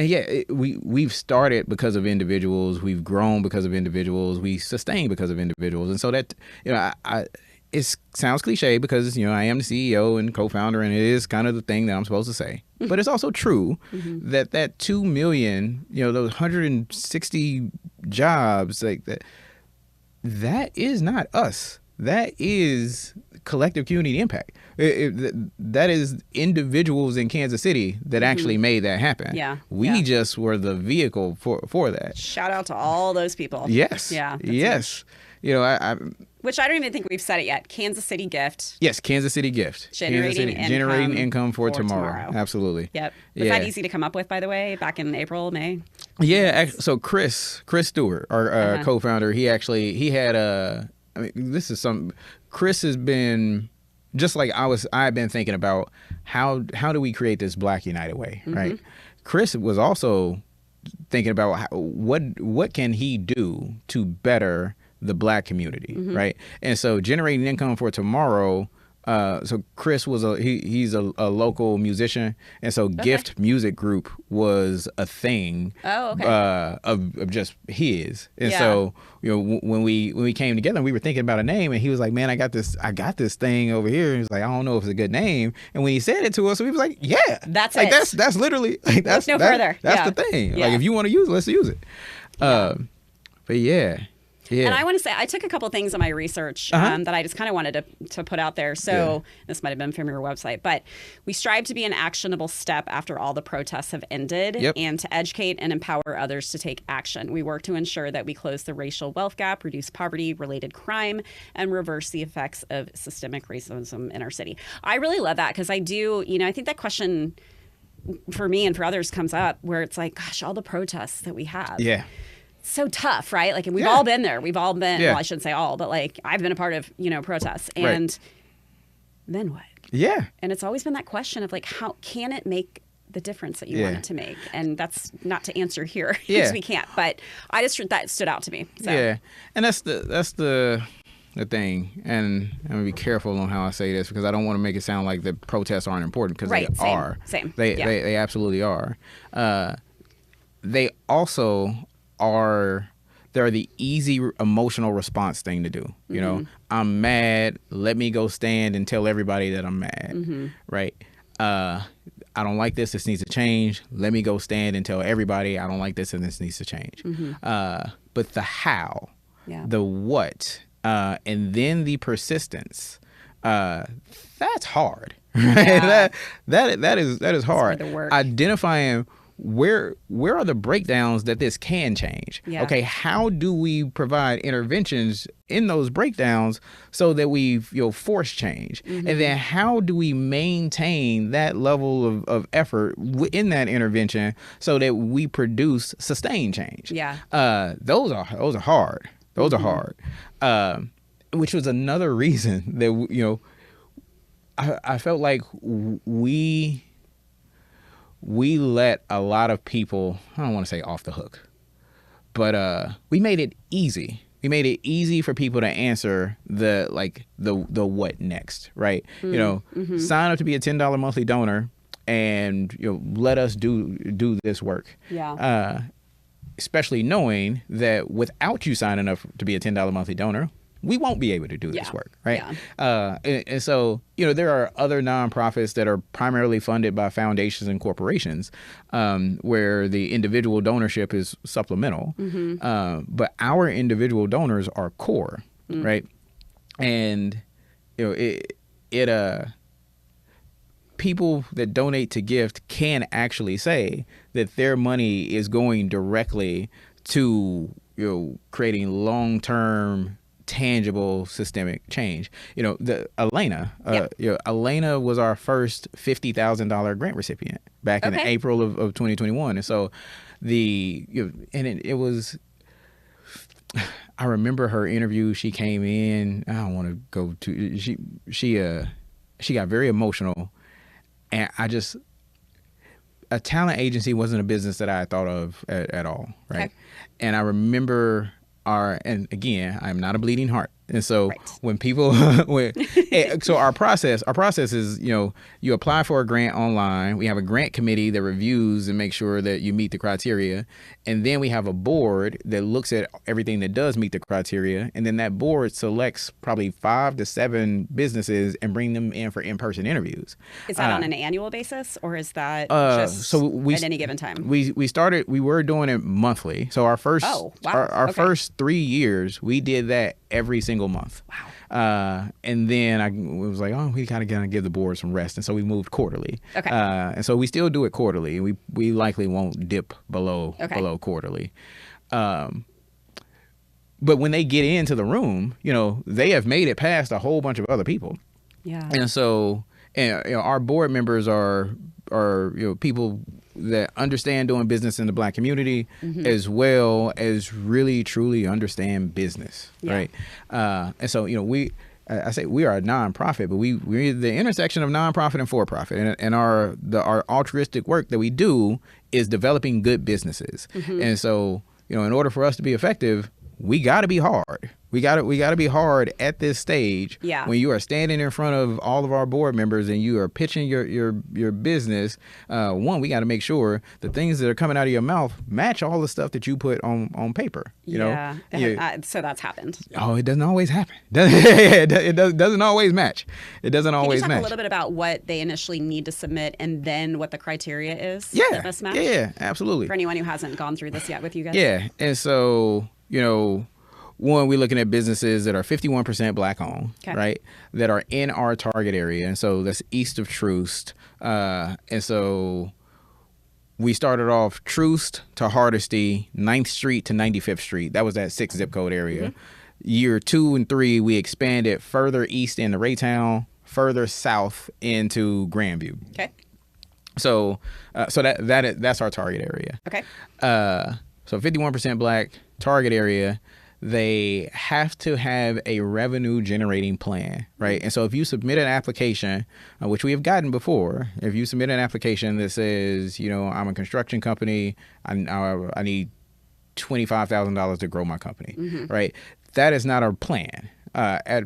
we've started because of individuals. We've grown because of individuals. We sustain because of individuals. And so that, it sounds cliche because, I am the CEO and co-founder, and it is kind of the thing that I'm supposed to say. But it's also true that 2 million, those 160 jobs, like that is not us. That is collective community impact. That is individuals in Kansas City that actually made that happen. Yeah. We just were the vehicle for that. Shout out to all those people. Yes. Yeah. Yes. Huge. Which I don't even think we've said it yet. Kansas City G.I.F.T. Yes, Kansas City G.I.F.T. Generating income for tomorrow. Absolutely. Yep. Was that easy to come up with, by the way, back in April, May? Yeah. So Chris Stewart, our co-founder, he had Chris has been, just like I've been thinking about how do we create this Black United Way, right? Chris was also thinking about what can he do to better the Black community, right? And so generating income for tomorrow so Chris was he's a local musician, and so G.I.F.T Music Group was a thing. Oh, okay. Of just his, and so when we came together, we were thinking about a name, and he was like, "Man, I got this thing over here." And he was like, "I don't know if it's a good name." And when he said it to us, we was like, "Yeah, that's like it. that's literally like that's no further. That's the thing. Like if you want to use it, let's use it." But yeah. And I want to say, I took a couple things on my research that I just kind of wanted to put out there. So this might have been from your website, but we strive to be an actionable step after all the protests have ended and to educate and empower others to take action. We work to ensure that we close the racial wealth gap, reduce poverty-related crime, and reverse the effects of systemic racism in our city. I really love that because I do, I think that question for me and for others comes up where it's like, gosh, all the protests that we have. Yeah. So tough, right? Like, and we've all been there. We've all been, well, I shouldn't say all, but like I've been a part of, protests. And then what? Yeah. And it's always been that question of like, how can it make the difference that you want it to make? And that's not to answer here because we can't, but I just, that stood out to me. So. Yeah. And that's the thing. And I'm gonna be careful on how I say this because I don't want to make it sound like the protests aren't important because they are. Same. They absolutely are. They also they're the easy emotional response thing to do. You know, I'm mad. Let me go stand and tell everybody that I'm mad. Right. I don't like this. This needs to change. Let me go stand and tell everybody I don't like this and this needs to change. But the how, the what, and then the persistence, that's hard. Right? That is hard. The work. Identifying where are the breakdowns that this can change? Okay, how do we provide interventions in those breakdowns so that we force change? And then how do we maintain that level of effort in that intervention so that we produce sustained change? Those are hard. Those are hard. Which was another reason that I felt like we let a lot of people, I don't want to say off the hook, but we made it easy. We made it easy for people to answer the what next, right? Sign up to be a $10 monthly donor and let us do this work. Especially knowing that without you signing up to be a $10 monthly donor, we won't be able to do this work, right? And so, there are other nonprofits that are primarily funded by foundations and corporations where the individual donorship is supplemental. But our individual donors are core, right? And, people that donate to G.I.F.T can actually say that their money is going directly to, creating long-term tangible systemic change. Elena was our first $50,000 grant recipient back in April of 2021. And so it was, I remember her interview. She came in, I don't want to go to, she got very emotional, and a talent agency wasn't a business that I had thought of at all. Right. And I remember and again, I'm not a bleeding heart. And so when people, so our process is, you apply for a grant online. We have a grant committee that reviews and makes sure that you meet the criteria. And then we have a board that looks at everything that does meet the criteria. And then that board selects probably 5 to 7 businesses and bring them in for in-person interviews. Is that on an annual basis or is that just at any given time? We were doing it monthly. So our first, our first 3 years, we did that every single month. Wow. And then I was like, we kind of gonna give the board some rest, and so we moved quarterly. And so we still do it quarterly. We likely won't dip below quarterly. But when they get into the room, they have made it past a whole bunch of other people. And so, our board members are people that understand doing business in the Black community, as well as really truly understand business, right? And so, I say we are a nonprofit, but we're the intersection of nonprofit and for-profit, and our altruistic work that we do is developing good businesses. And so, in order for us to be effective, we got to be hard. We got to be hard at this stage. Yeah. When you are standing in front of all of our board members and you are pitching your business, one, we got to make sure the things that are coming out of your mouth match all the stuff that you put on paper. You know? So that's happened. Oh, it doesn't always happen. It doesn't always match. It doesn't always match. Can you talk a little bit about what they initially need to submit and then what the criteria is? Yeah. That must match? Yeah, absolutely. For anyone who hasn't gone through this yet with you guys. Yeah. And so, one, we're looking at businesses that are 51% Black owned, right? That are in our target area. And so that's east of Troost. And so we started off Troost to Hardesty, 9th Street to 95th Street. That was that 6 zip code area. Mm-hmm. Year 2 and 3, we expanded further east into Raytown, further south into Grandview. Okay. So that's our target area. Okay. So 51% Black target area. They have to have a revenue generating plan, right? And so if you submit an application, which we have gotten before, if you submit an application that says, I'm a construction company, I need $25,000 to grow my company, right? That is not our plan at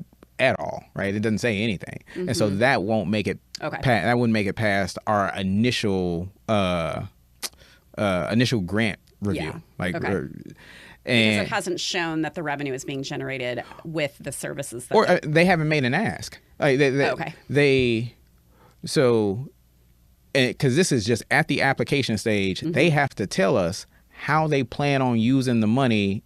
all, right? It doesn't say anything, and so that won't make it. That wouldn't make it past our initial grant review, Because it hasn't shown that the revenue is being generated with the services. They haven't made an ask. Because this is just at the application stage, they have to tell us how they plan on using the money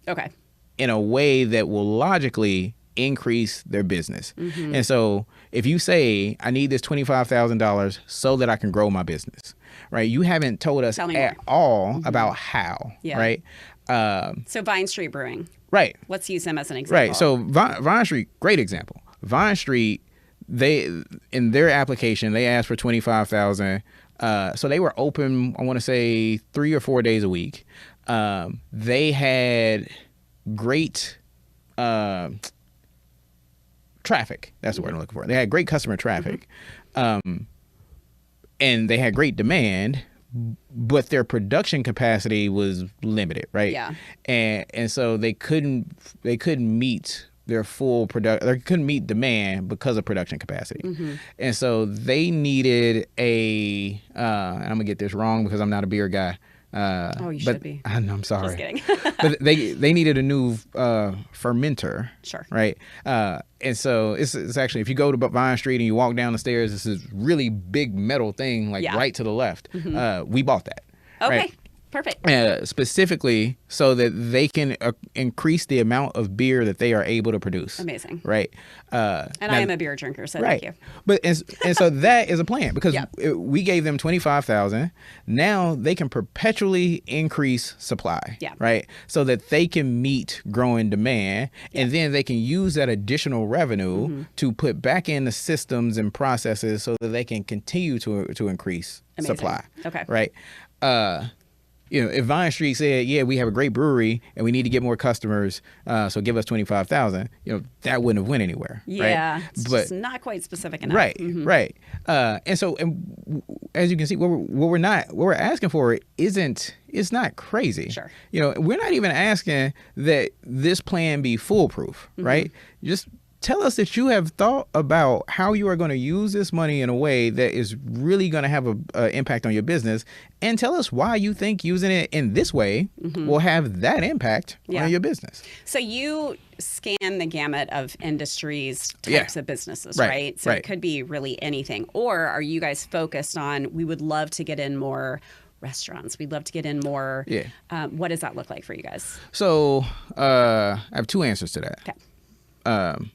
in a way that will logically increase their business. And so if you say, I need this $25,000 so that I can grow my business, right? You haven't told us at all about how, right? So Vine Street Brewing. Right. Let's use them as an example. Right. So Vine Street, great example. Vine Street, in their application, they asked for $25,000. So they were open, I want to say 3 or 4 days a week. They had great traffic. That's the word I'm looking for. They had great customer traffic. And they had great demand, but their production capacity was limited, right? Yeah. And so they couldn't meet their full production. They couldn't meet demand because of production capacity. And so they needed and I'm gonna get this wrong because I'm not a beer guy. You should be. I'm sorry. Just kidding. But they needed a new fermenter. Sure. Right. And so it's actually, if you go to Vine Street and you walk down the stairs, this is really big metal thing, right to the left. We bought that. Okay. Right? Perfect. Specifically so that they can increase the amount of beer that they are able to produce. Amazing. Right. I am a beer drinker, so thank you. But and so that is a plan because we gave them $25,000. Now they can perpetually increase supply. Yeah. Right. So that they can meet growing demand, and then they can use that additional revenue to put back in the systems and processes so that they can continue to increase supply. Okay. Right. If Vine Street said, we have a great brewery and we need to get more customers, so give us $25,000, that wouldn't have went anywhere. Yeah, right? it's just not quite specific enough. Right, right. And so, as you can see, what we're asking for it's not crazy. Sure. We're not even asking that this plan be foolproof, right? Just tell us that you have thought about how you are going to use this money in a way that is really going to have an impact on your business, and tell us why you think using it in this way will have that impact on your business. So you scan the gamut of industries, types of businesses, right? So it could be really anything. Or are you guys focused on, we would love to get in more restaurants, we'd love to get in more. What does that look like for you guys? So I have 2 answers to that. Okay.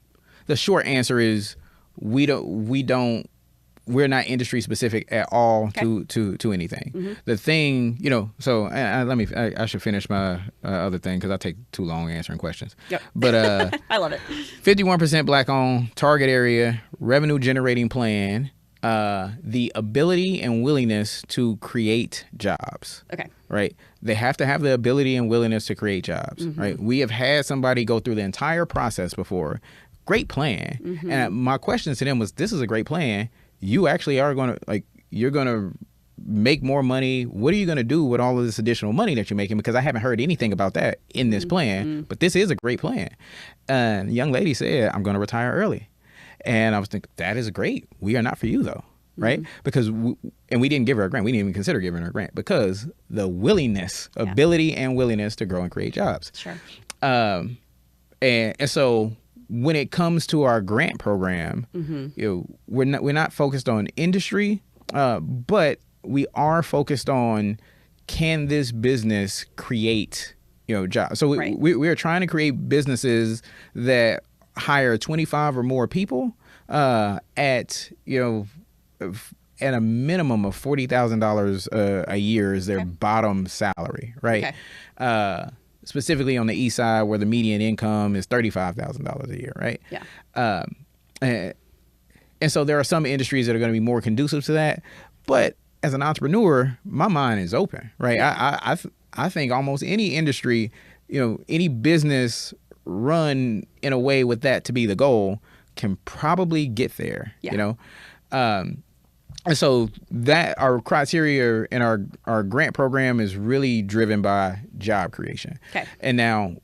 The short answer is we're not industry specific at all to anything. The thing, so I should finish my other thing because I take too long answering questions. Yep. But I love it. 51% Black owned, target area, revenue generating plan, the ability and willingness to create jobs. Okay. Right. They have to have the ability and willingness to create jobs. Right. We have had somebody go through the entire process before. Great plan. And my question to them was, this is a great plan. You actually are going to, you're going to make more money. What are you going to do with all of this additional money that you're making? Because I haven't heard anything about that in this plan, but this is a great plan. And the young lady said, I'm going to retire early. And I was thinking, that is great. We are not for you though. Right? Because, we didn't give her a grant. We didn't even consider giving her a grant because the willingness, ability and willingness to grow and create jobs. Sure. And so when it comes to our grant program, we're not focused on industry, but we are focused on, can this business create, jobs? So we are trying to create businesses that hire 25 or more people at a minimum of $40,000 a year is their bottom salary, right? Okay. Specifically on the east side, where the median income is $35,000 a year, right? Yeah. And so there are some industries that are going to be more conducive to that. But as an entrepreneur, my mind is open, right? I think almost any industry, any business run in a way with that to be the goal can probably get there, And so that our criteria in our grant program is really driven by job creation. Okay. And now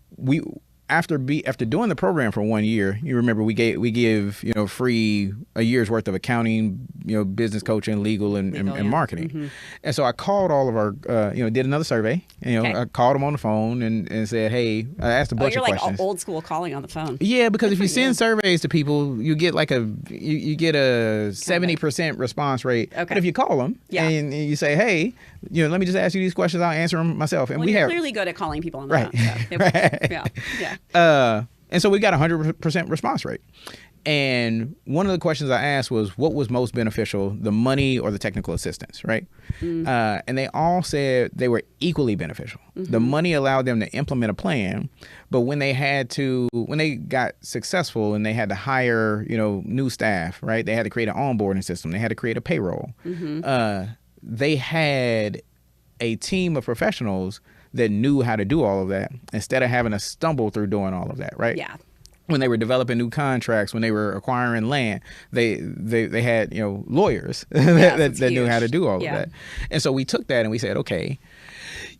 after doing the program for 1 year, you remember we give free a year's worth of accounting, business coaching, legal and marketing. And so I called all of our did another survey. I called them on the phone and said, hey, I asked a bunch of questions. You're like old school calling on the phone. Yeah, because if you send surveys to people, you get like you get a 70% response rate. Okay. But if you call them and you say, hey, let me just ask you these questions, I'll answer them myself. And you're clearly good at calling people on the phone. So right. Yeah. And so we got 100% response rate. And one of the questions I asked was, what was most beneficial, the money or the technical assistance, right? And they all said they were equally beneficial. The money allowed them to implement a plan, but when they got successful and they had to hire, new staff, right? They had to create an onboarding system. They had to create a payroll. They had a team of professionals that knew how to do all of that instead of having to stumble through doing all of that, right? Yeah. When they were developing new contracts, when they were acquiring land, they had lawyers that knew how to do all of that. And so we took that and we said, okay,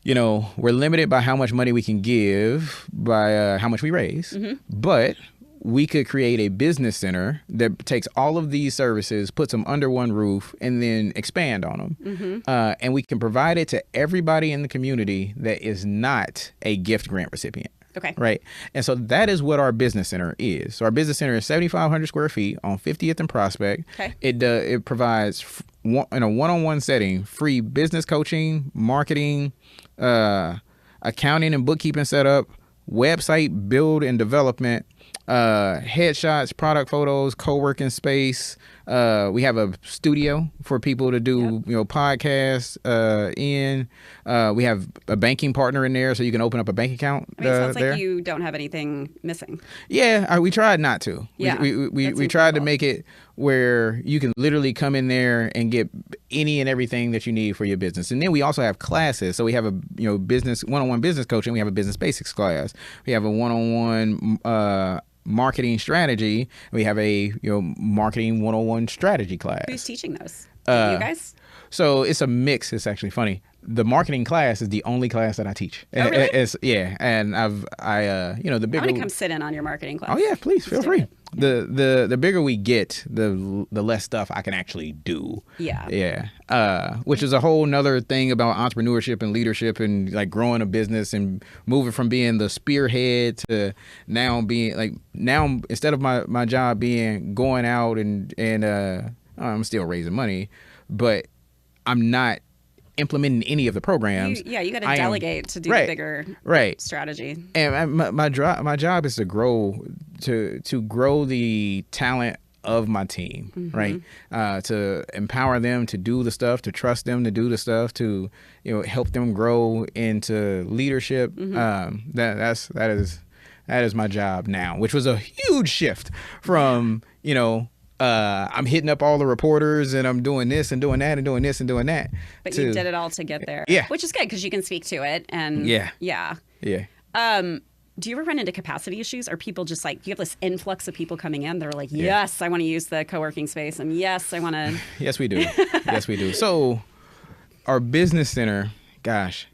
we're limited by how much money we can give, by how much we raise, but we could create a business center that takes all of these services, puts them under one roof, and then expand on them. And we can provide it to everybody in the community that is not a gift grant recipient. Okay. Right. And so that is what our business center is. So our business center is 7,500 square feet on 50th and Prospect. Okay. It provides in a one-on-one setting free business coaching, marketing, accounting and bookkeeping setup, website build and development, headshots, product photos, co-working space. We have a studio for people to do, podcasts in. We have a banking partner in there, so you can open up a bank account. It sounds like you don't have anything missing. Yeah, we tried not to. Yeah, we tried to make it where you can literally come in there and get any and everything that you need for your business. And then we also have classes. So we have a one-on-one business coaching. We have a business basics class. We have a one-on-one marketing strategy. We have a marketing 101 strategy class. Who's teaching those? You guys? So it's a mix. It's actually funny. The marketing class is the only class that I teach. Oh, really? And the bigger. I'm gonna come sit in on your marketing class. Oh yeah, please feel free. The bigger we get, the less stuff I can actually do. Yeah. Which is a whole nother thing about entrepreneurship and leadership and like growing a business and moving from being the spearhead to now being instead of my job being going out and I'm still raising money, but I'm not implementing any of the programs. You got to delegate to do the bigger strategy. And my job is to grow the talent of my team, right? To empower them to do the stuff, to trust them to do the stuff, to help them grow into leadership. That is my job now, which was a huge shift from I'm hitting up all the reporters and I'm doing this and doing that and doing this and doing that. But you did it all to get there. Yeah. Which is good because you can speak to it. And yeah. Do you ever run into capacity issues? Are people just like, you have this influx of people coming in? They're like, yes, I want to use the co-working space. And yes, I want to. Yes, we do. Yes, we do. So our business center, gosh,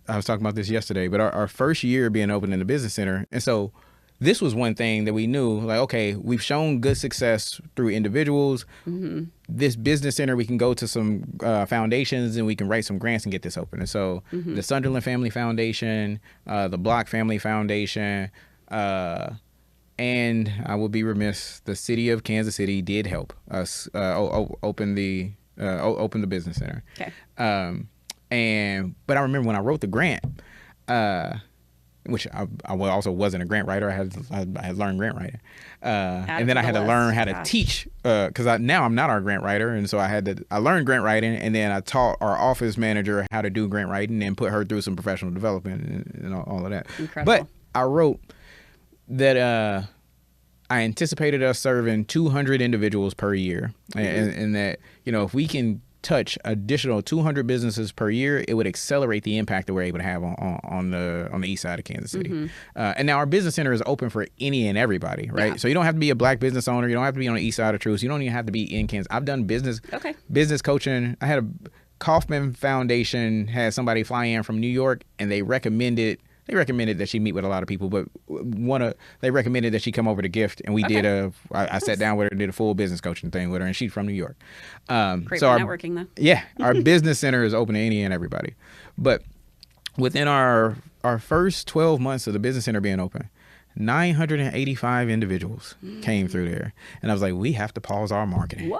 I was talking about this yesterday, but our first year being open in the business center. And so this was one thing that we knew, like, okay, we've shown good success through individuals. Mm-hmm. This business center, we can go to some foundations and we can write some grants and get this open. And so the Sunderland Family Foundation, the Block Family Foundation, and I will be remiss, the city of Kansas City did help us open the business center. Okay. But I remember when I wrote the grant, which I also wasn't a grant writer. I had learned grant writing, and then I had to learn how to teach because now I'm not our grant writer, and so I learned grant writing, and then I taught our office manager how to do grant writing and put her through some professional development and all of that. Incredible. But I wrote that I anticipated us serving 200 individuals per year, and that if we can touch additional 200 businesses per year, it would accelerate the impact that we're able to have on the east side of Kansas City. And now our business center is open for any and everybody, right? Yeah. So you don't have to be a Black business owner. You don't have to be on the east side of Truth. You don't even have to be in Kansas. I've done business coaching. I had a Kauffman Foundation had somebody fly in from New York, and they recommended that she meet with a lot of people, but they recommended that she come over to G.I.F.T, and we did I sat down with her and did a full business coaching thing with her, and she's from New York. Great so for networking, though. Yeah, our business center is open to any and everybody. But within our first 12 months of the business center being open, 985 individuals came through there, and I was like, we have to pause our marketing. Whoa.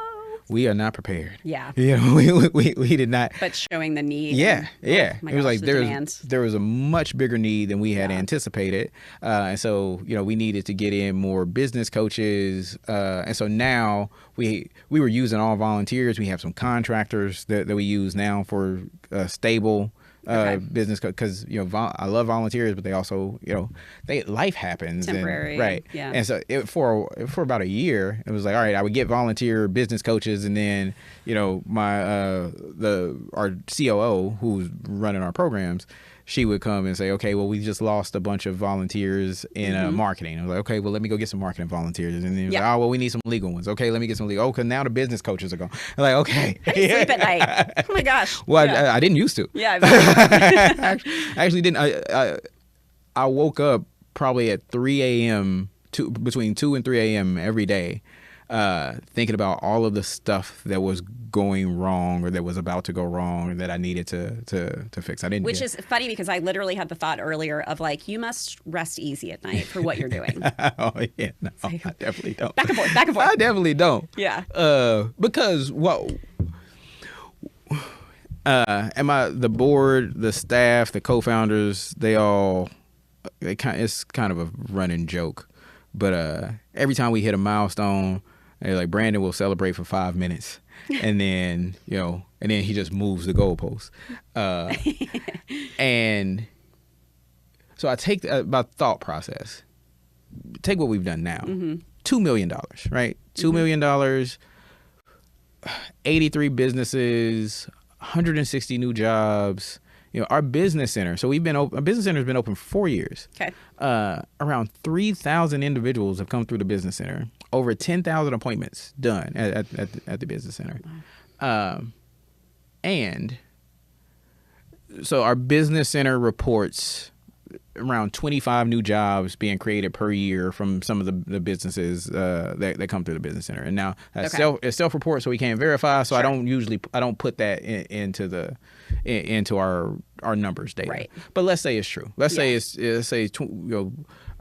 We are not prepared. Yeah. We did not. But showing the need. Yeah. It was like there was a much bigger need than we had anticipated. And so, we needed to get in more business coaches. And so now we were using all volunteers. We have some contractors that we use now for stable business, because I love volunteers, but they also life happens, temporary, right? Yeah. And so for about a year, it was like, all right, I would get volunteer business coaches, and then our COO who's running our programs, she would come and say, okay, well, we just lost a bunch of volunteers in marketing. I was like, okay, well, let me go get some marketing volunteers. And then he was like, oh, well, we need some legal ones. Okay, let me get some legal. Oh, because now the business coaches are gone. I'm like, okay. I didn't sleep at night. Oh my gosh. Well, yeah. I didn't used to. Yeah. I actually didn't. I woke up probably at 3 a.m. between 2 and 3 a.m. every day, thinking about all of the stuff that was going wrong or that was about to go wrong and that I needed to fix. I didn't. Which is funny because I literally had the thought earlier of like, you must rest easy at night for what you're doing. Oh yeah, no, I definitely don't. Back and forth. I definitely don't. Yeah. Because the board, the staff, the co-founders, it's kind of a running joke, but every time we hit a milestone, they're like, Brandon will celebrate for 5 minutes, and then and then he just moves the goalpost. And so I take about thought process. Take what we've done now. $2 million, right? $2 million, 83 businesses, 160 new jobs. Our business center. So our business center has been open for 4 years. Okay. Around 3,000 individuals have come through the business center. Over 10,000 appointments done at the business center. And so our business center reports around 25 new jobs being created per year from some of the businesses that come through the business center. And now it's self-report, so we can't verify. So sure. I don't put that into our numbers data. Right. But let's say it's true. Let's say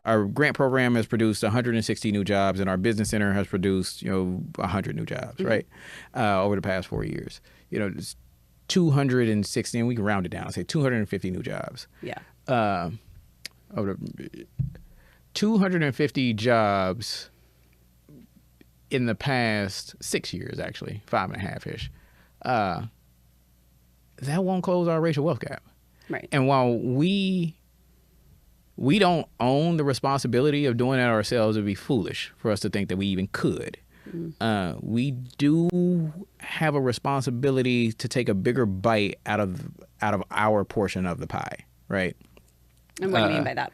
our grant program has produced 160 new jobs, and our business center has produced 100 new jobs, right? Over the past 4 years. It's 260, and we can round it down. Say 250 new jobs. Yeah. Over 250 jobs in the past 6 years, actually 5.5-ish. That won't close our racial wealth gap. Right. And while we don't own the responsibility of doing that ourselves, it'd be foolish for us to think that we even could. We do have a responsibility to take a bigger bite out of our portion of the pie, right? And what do you mean by that?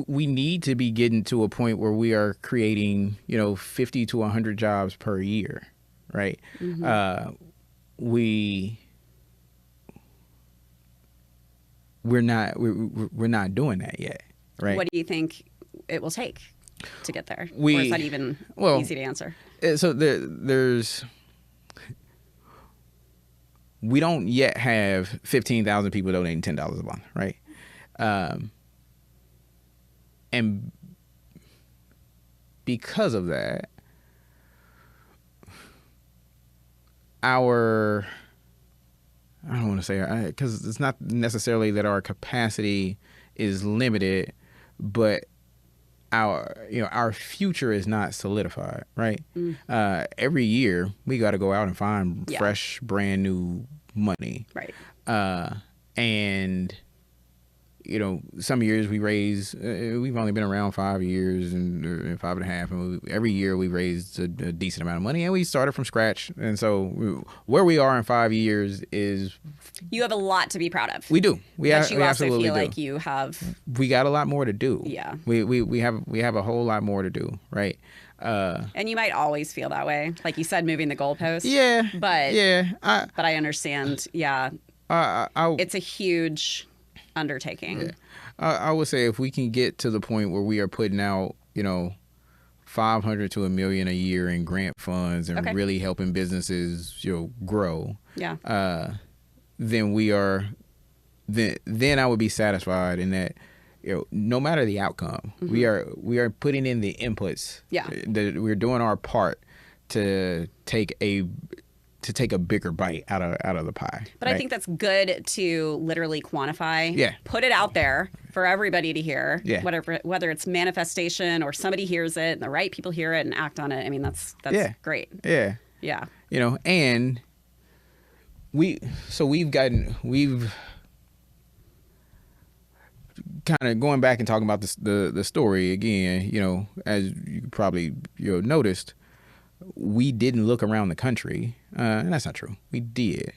We need to be getting to a point where we are creating, 50 to 100 jobs per year, right? We we're not doing that yet, right? What do you think it will take to get there? Or We- is that even well, easy to answer? So we don't yet have 15,000 people donating $10 a month, right? And because of that, I don't want to say, because it's not necessarily that our capacity is limited, but our future is not solidified, right? Every year we got to go out and find fresh, brand new money, Right. and some years we raise. We've only been around 5 years and 5.5, and every year we raised a decent amount of money, and we started from scratch. And so where we are in 5 years is You have a lot to be proud of. we do. But you also absolutely feel do. like you have. We got a lot more to do. Yeah. We have a whole lot more to do, right? And you might always feel that way, like you said, moving the goalpost. Yeah. But yeah, but I understand. Yeah, it's a huge undertaking. I would say if we can get to the point where we are putting out, 500 to $1 million a year in grant funds and really helping businesses, grow. Yeah. Then we are. Then I would be satisfied in that. No matter the outcome, we are putting in the inputs. Yeah. That we're doing our part to take a bigger bite out of the pie. But right? I think that's good to literally quantify. Yeah. Put it out there for everybody to hear. Yeah. Whether it's manifestation or somebody hears it and the right people hear it and act on it. I mean, that's great. Yeah. Yeah. And we've kind of going back and talking about the story again, as you probably noticed, we didn't look around the country, and that's not true. We did,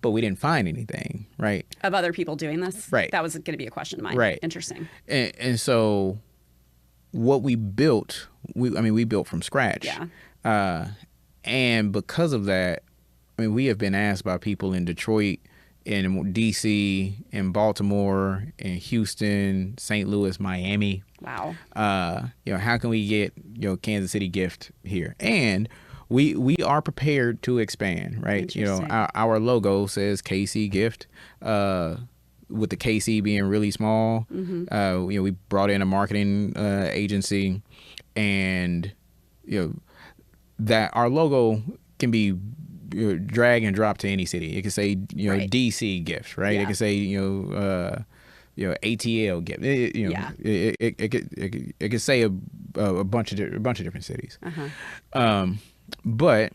but we didn't find anything, right? Of other people doing this? Right. That was going to be a question of mine. Right. Interesting. And so what we built, we built from scratch. Yeah. And because of that, we have been asked by people in Detroit, in D.C., in Baltimore, in Houston, St. Louis, Miami. Wow. How can we get Kansas City G.I.F.T here? And we are prepared to expand, right? Our logo says KC G.I.F.T, with the KC being really small. We brought in a marketing agency, and that our logo can be drag and drop to any city. It can say Right. DC G.I.F.T, right? Yeah. It can say ATL G.I.F.T. It could say a bunch of different cities. But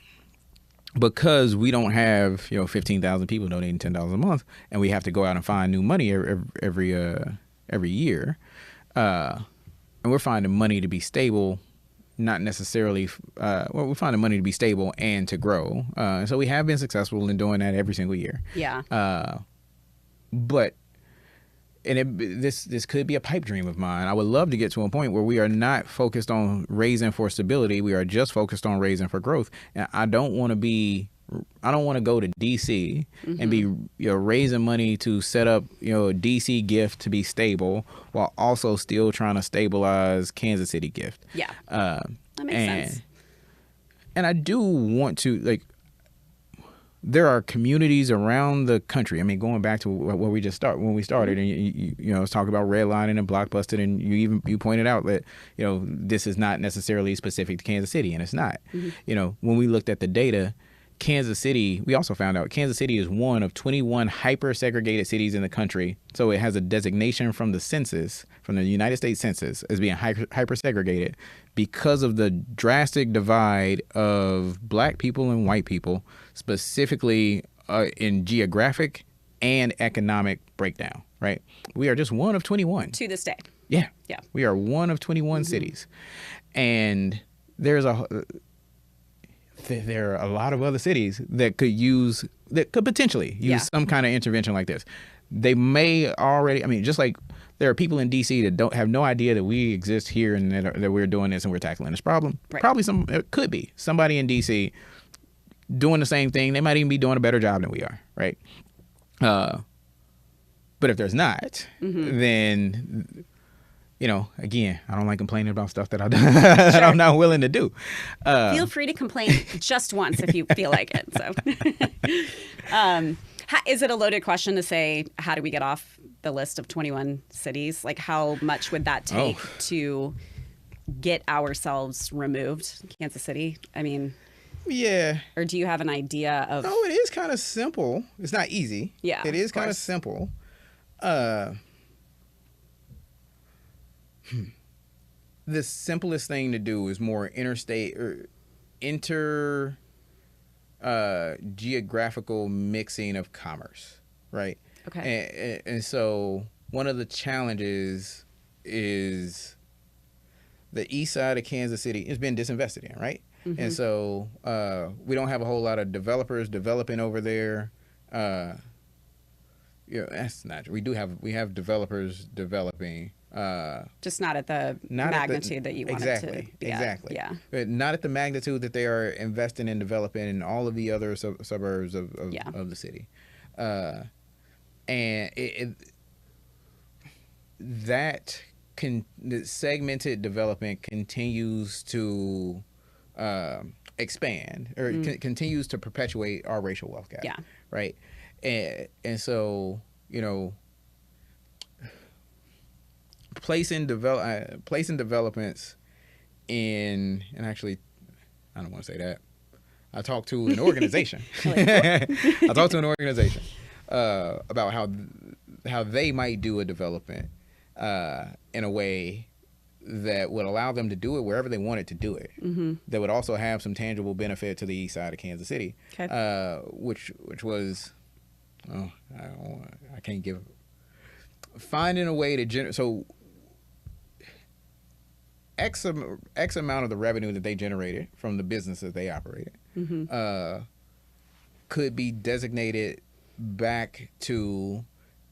because we don't have 15,000 people donating $10 a month, and we have to go out and find new money every year, and we're finding money to be stable. Not necessarily, we're finding money to be stable and to grow. So we have been successful in doing that every single year. Yeah. But this could be a pipe dream of mine. I would love to get to a point where we are not focused on raising for stability. We are just focused on raising for growth. And I don't want to go to DC and be raising money to set up DC G.I.F.T to be stable while also still trying to stabilize Kansas City G.I.F.T. Yeah. That makes sense. And I do want to there are communities around the country. Going back to when we started, and you was talking about redlining and blockbusting, and you pointed out that this is not necessarily specific to Kansas City, and it's not. When we looked at the data, we also found out Kansas City is one of 21 hyper-segregated cities in the country. So it has a designation from the census, from the United States Census, as being hyper-segregated because of the drastic divide of black people and white people, specifically in geographic and economic breakdown, right? We are just one of 21. To this day. Yeah. Yeah. We are one of 21 cities. And there are a lot of other cities that could potentially use some kind of intervention like this. They may already, just like there are people in DC that don't have no idea that we exist here and that we're doing this and we're tackling this problem. Right. Probably it could be somebody in DC doing the same thing. They might even be doing a better job than we are, right? But But if there's not, then, you know, again, I don't like complaining about stuff that that I'm not willing to do. Feel free to complain just once if you feel like it. So, is it a loaded question to say, how do we get off the list of 21 cities? Like, how much would that take to get ourselves removed? Kansas City? I mean, yeah. Or do you have an idea of? No, it is kind of simple. It's not easy. Yeah, it is kind of simple. The simplest thing to do is more interstate or geographical mixing of commerce, right? Okay. And so one of the challenges is the east side of Kansas City has been disinvested in, right? And so we don't have a whole lot of developers developing over there. That's not true. We have developers developing. Just not at the magnitude that you want it to be. Exactly. Yeah. But not at the magnitude that they are investing in developing in all of the other suburbs of the city. And the segmented development continues to expand or continues to perpetuate our racial wealth gap. Yeah. Right. And so, you know, placing developments in, and actually, I don't want to say that. I talked to an organization. I talked to an organization about how they might do a development in a way that would allow them to do it wherever they wanted to do it. That would also have some tangible benefit to the east side of Kansas City, which was, I can't give, finding a way to generate, so X amount of the revenue that they generated from the businesses they operated could be designated back to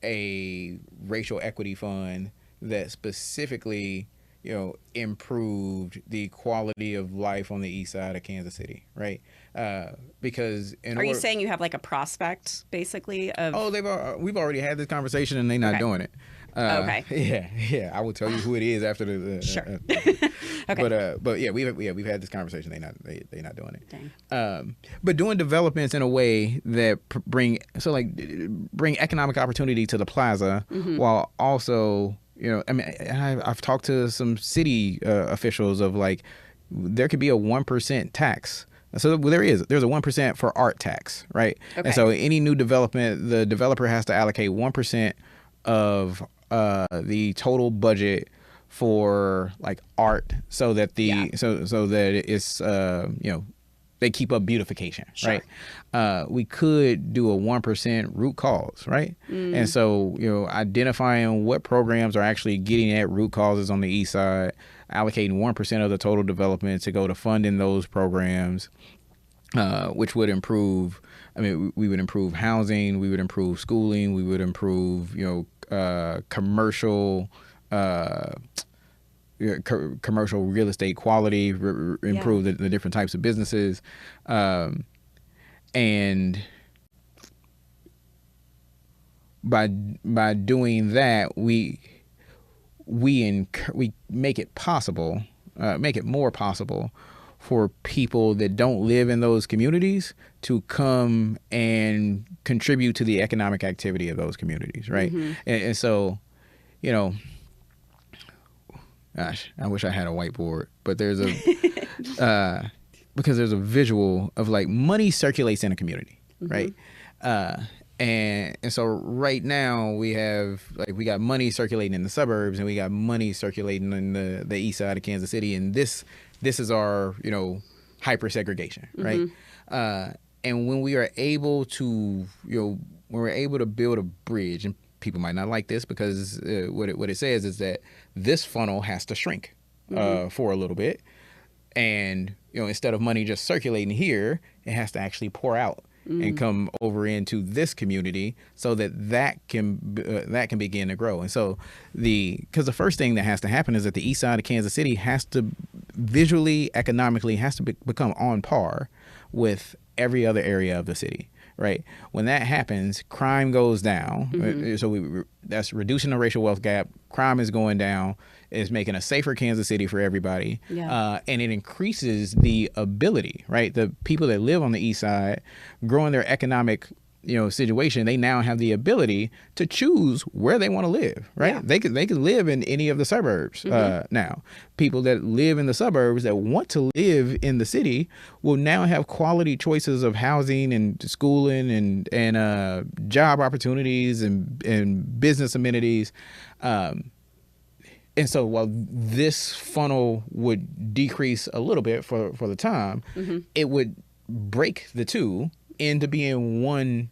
a racial equity fund that specifically, you know, improved the quality of life on the east side of Kansas City, right? Because are you saying you have like a prospect, basically? Of we've already had this conversation and they're not doing it. Okay. Yeah. I will tell you who it is after the. Sure. Okay. But yeah, we've had this conversation. They're not doing it. Dang. But doing developments in a way that bring economic opportunity to the plaza while also, you know, I mean, I've talked to some city officials of like, there could be a 1% tax. So there's a 1% for art tax, right? Okay. And so any new development, the developer has to allocate 1% of the total budget for like art, so that so that it's you know, they keep up beautification, right? We could do a 1% root cause, right? And so, you know, identifying what programs are actually getting at root causes on the east side, allocating 1% of the total development to go to funding those programs, which would improve. I mean, we would improve housing, we would improve schooling, we would improve, you know, commercial real estate quality, improve the different types of businesses, and by doing that, we make it possible, make it more possible for people that don't live in those communities to come and contribute to the economic activity of those communities, right? And so, you know, gosh, I wish I had a whiteboard, but there's a because there's a visual of like money circulates in a community, right? And so right now we got money circulating in the suburbs and we got money circulating in the east side of Kansas City, and this is our, you know, hyper segregation, right? And when we are able to, you know, when we're able to build a bridge, and people might not like this because what it says is that this funnel has to shrink for a little bit, and, you know, instead of money just circulating here, it has to actually pour out and come over into this community so that can begin to grow. And so because the first thing that has to happen is that the east side of Kansas City has to visually, economically, has to become on par with every other area of the city, right? When that happens, crime goes down. So that's reducing the racial wealth gap. Crime is going down. It's making a safer Kansas City for everybody. And it increases the ability, right? The people that live on the east side, growing their economic situation, they now have the ability to choose where they want to live, right? They could live in any of the suburbs now. People that live in the suburbs that want to live in the city will now have quality choices of housing and schooling and job opportunities and business amenities. And so while this funnel would decrease a little bit for the time, it would break the two into being one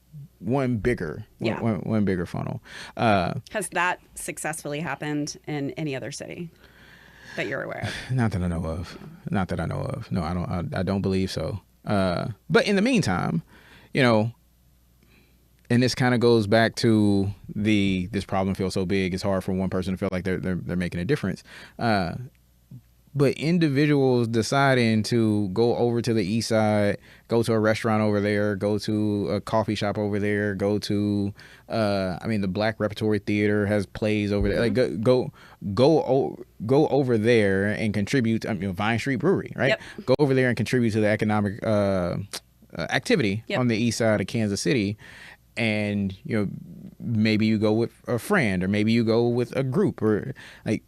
bigger funnel. Has that successfully happened in any other city that you're aware of? Not that I know of. No, I don't believe so. But in the meantime, and this kind of goes back to this problem feels so big, it's hard for one person to feel like they're making a difference. But individuals deciding to go over to the east side, go to a restaurant over there, go to a coffee shop over there, go to, the Black Repertory Theater has plays over there. Like go over there and contribute. Vine Street Brewery, right? Go over there and contribute to the economic activity on the east side of Kansas City. And maybe you go with a friend, or maybe you go with a group, or like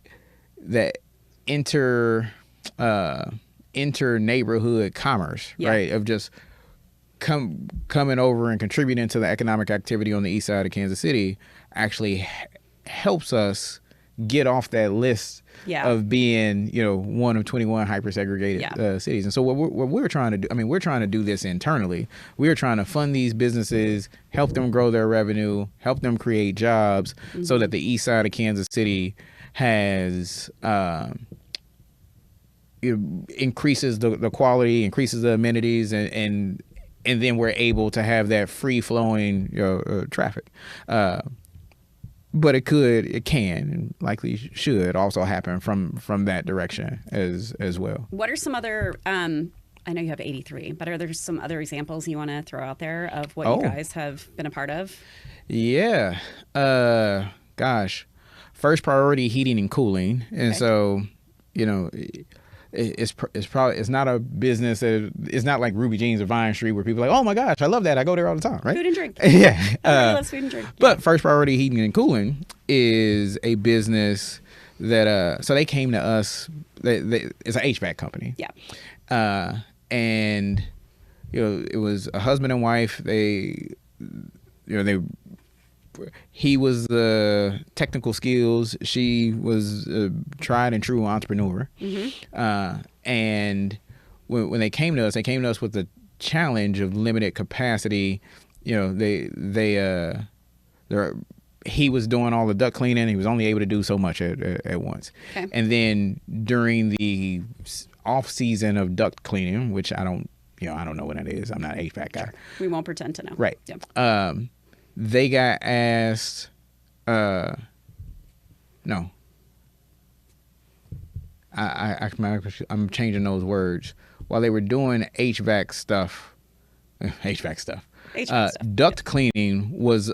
that. Inter neighborhood commerce, right? Of just coming over and contributing to the economic activity on the east side of Kansas City actually helps us get off that list of being, one of 21 hyper-segregated cities. And so what we're trying to do, we're trying to do this internally. We're trying to fund these businesses, help them grow their revenue, help them create jobs, so that the east side of Kansas City has increases the quality, increases the amenities, and then we're able to have that free flowing traffic. But it can, and likely should also happen from that direction as well. What are some other? I know you have 83, but are there some other examples you want to throw out there of what you guys have been a part of? Yeah. Gosh. First priority, heating and cooling. And so, it's not a business it's not like Ruby Jeans or Vine Street where people are like, oh my gosh, I love that. I go there all the time, right? Food and drink. Yeah. Everybody loves food and drink. But first priority, heating and cooling is a business that, so they came to us, it's an HVAC company. Yeah. And, it was a husband and wife. He was the technical skills. She was a tried and true entrepreneur. And when they came to us with the challenge of limited capacity. He was doing all the duct cleaning. He was only able to do so much at once. Okay. And then during the off season of duct cleaning, which I don't know what that is. I'm not an HVAC guy. We won't pretend to know. Right. Yeah. They got asked, no. I'm changing those words. While they were doing HVAC stuff. Duct cleaning was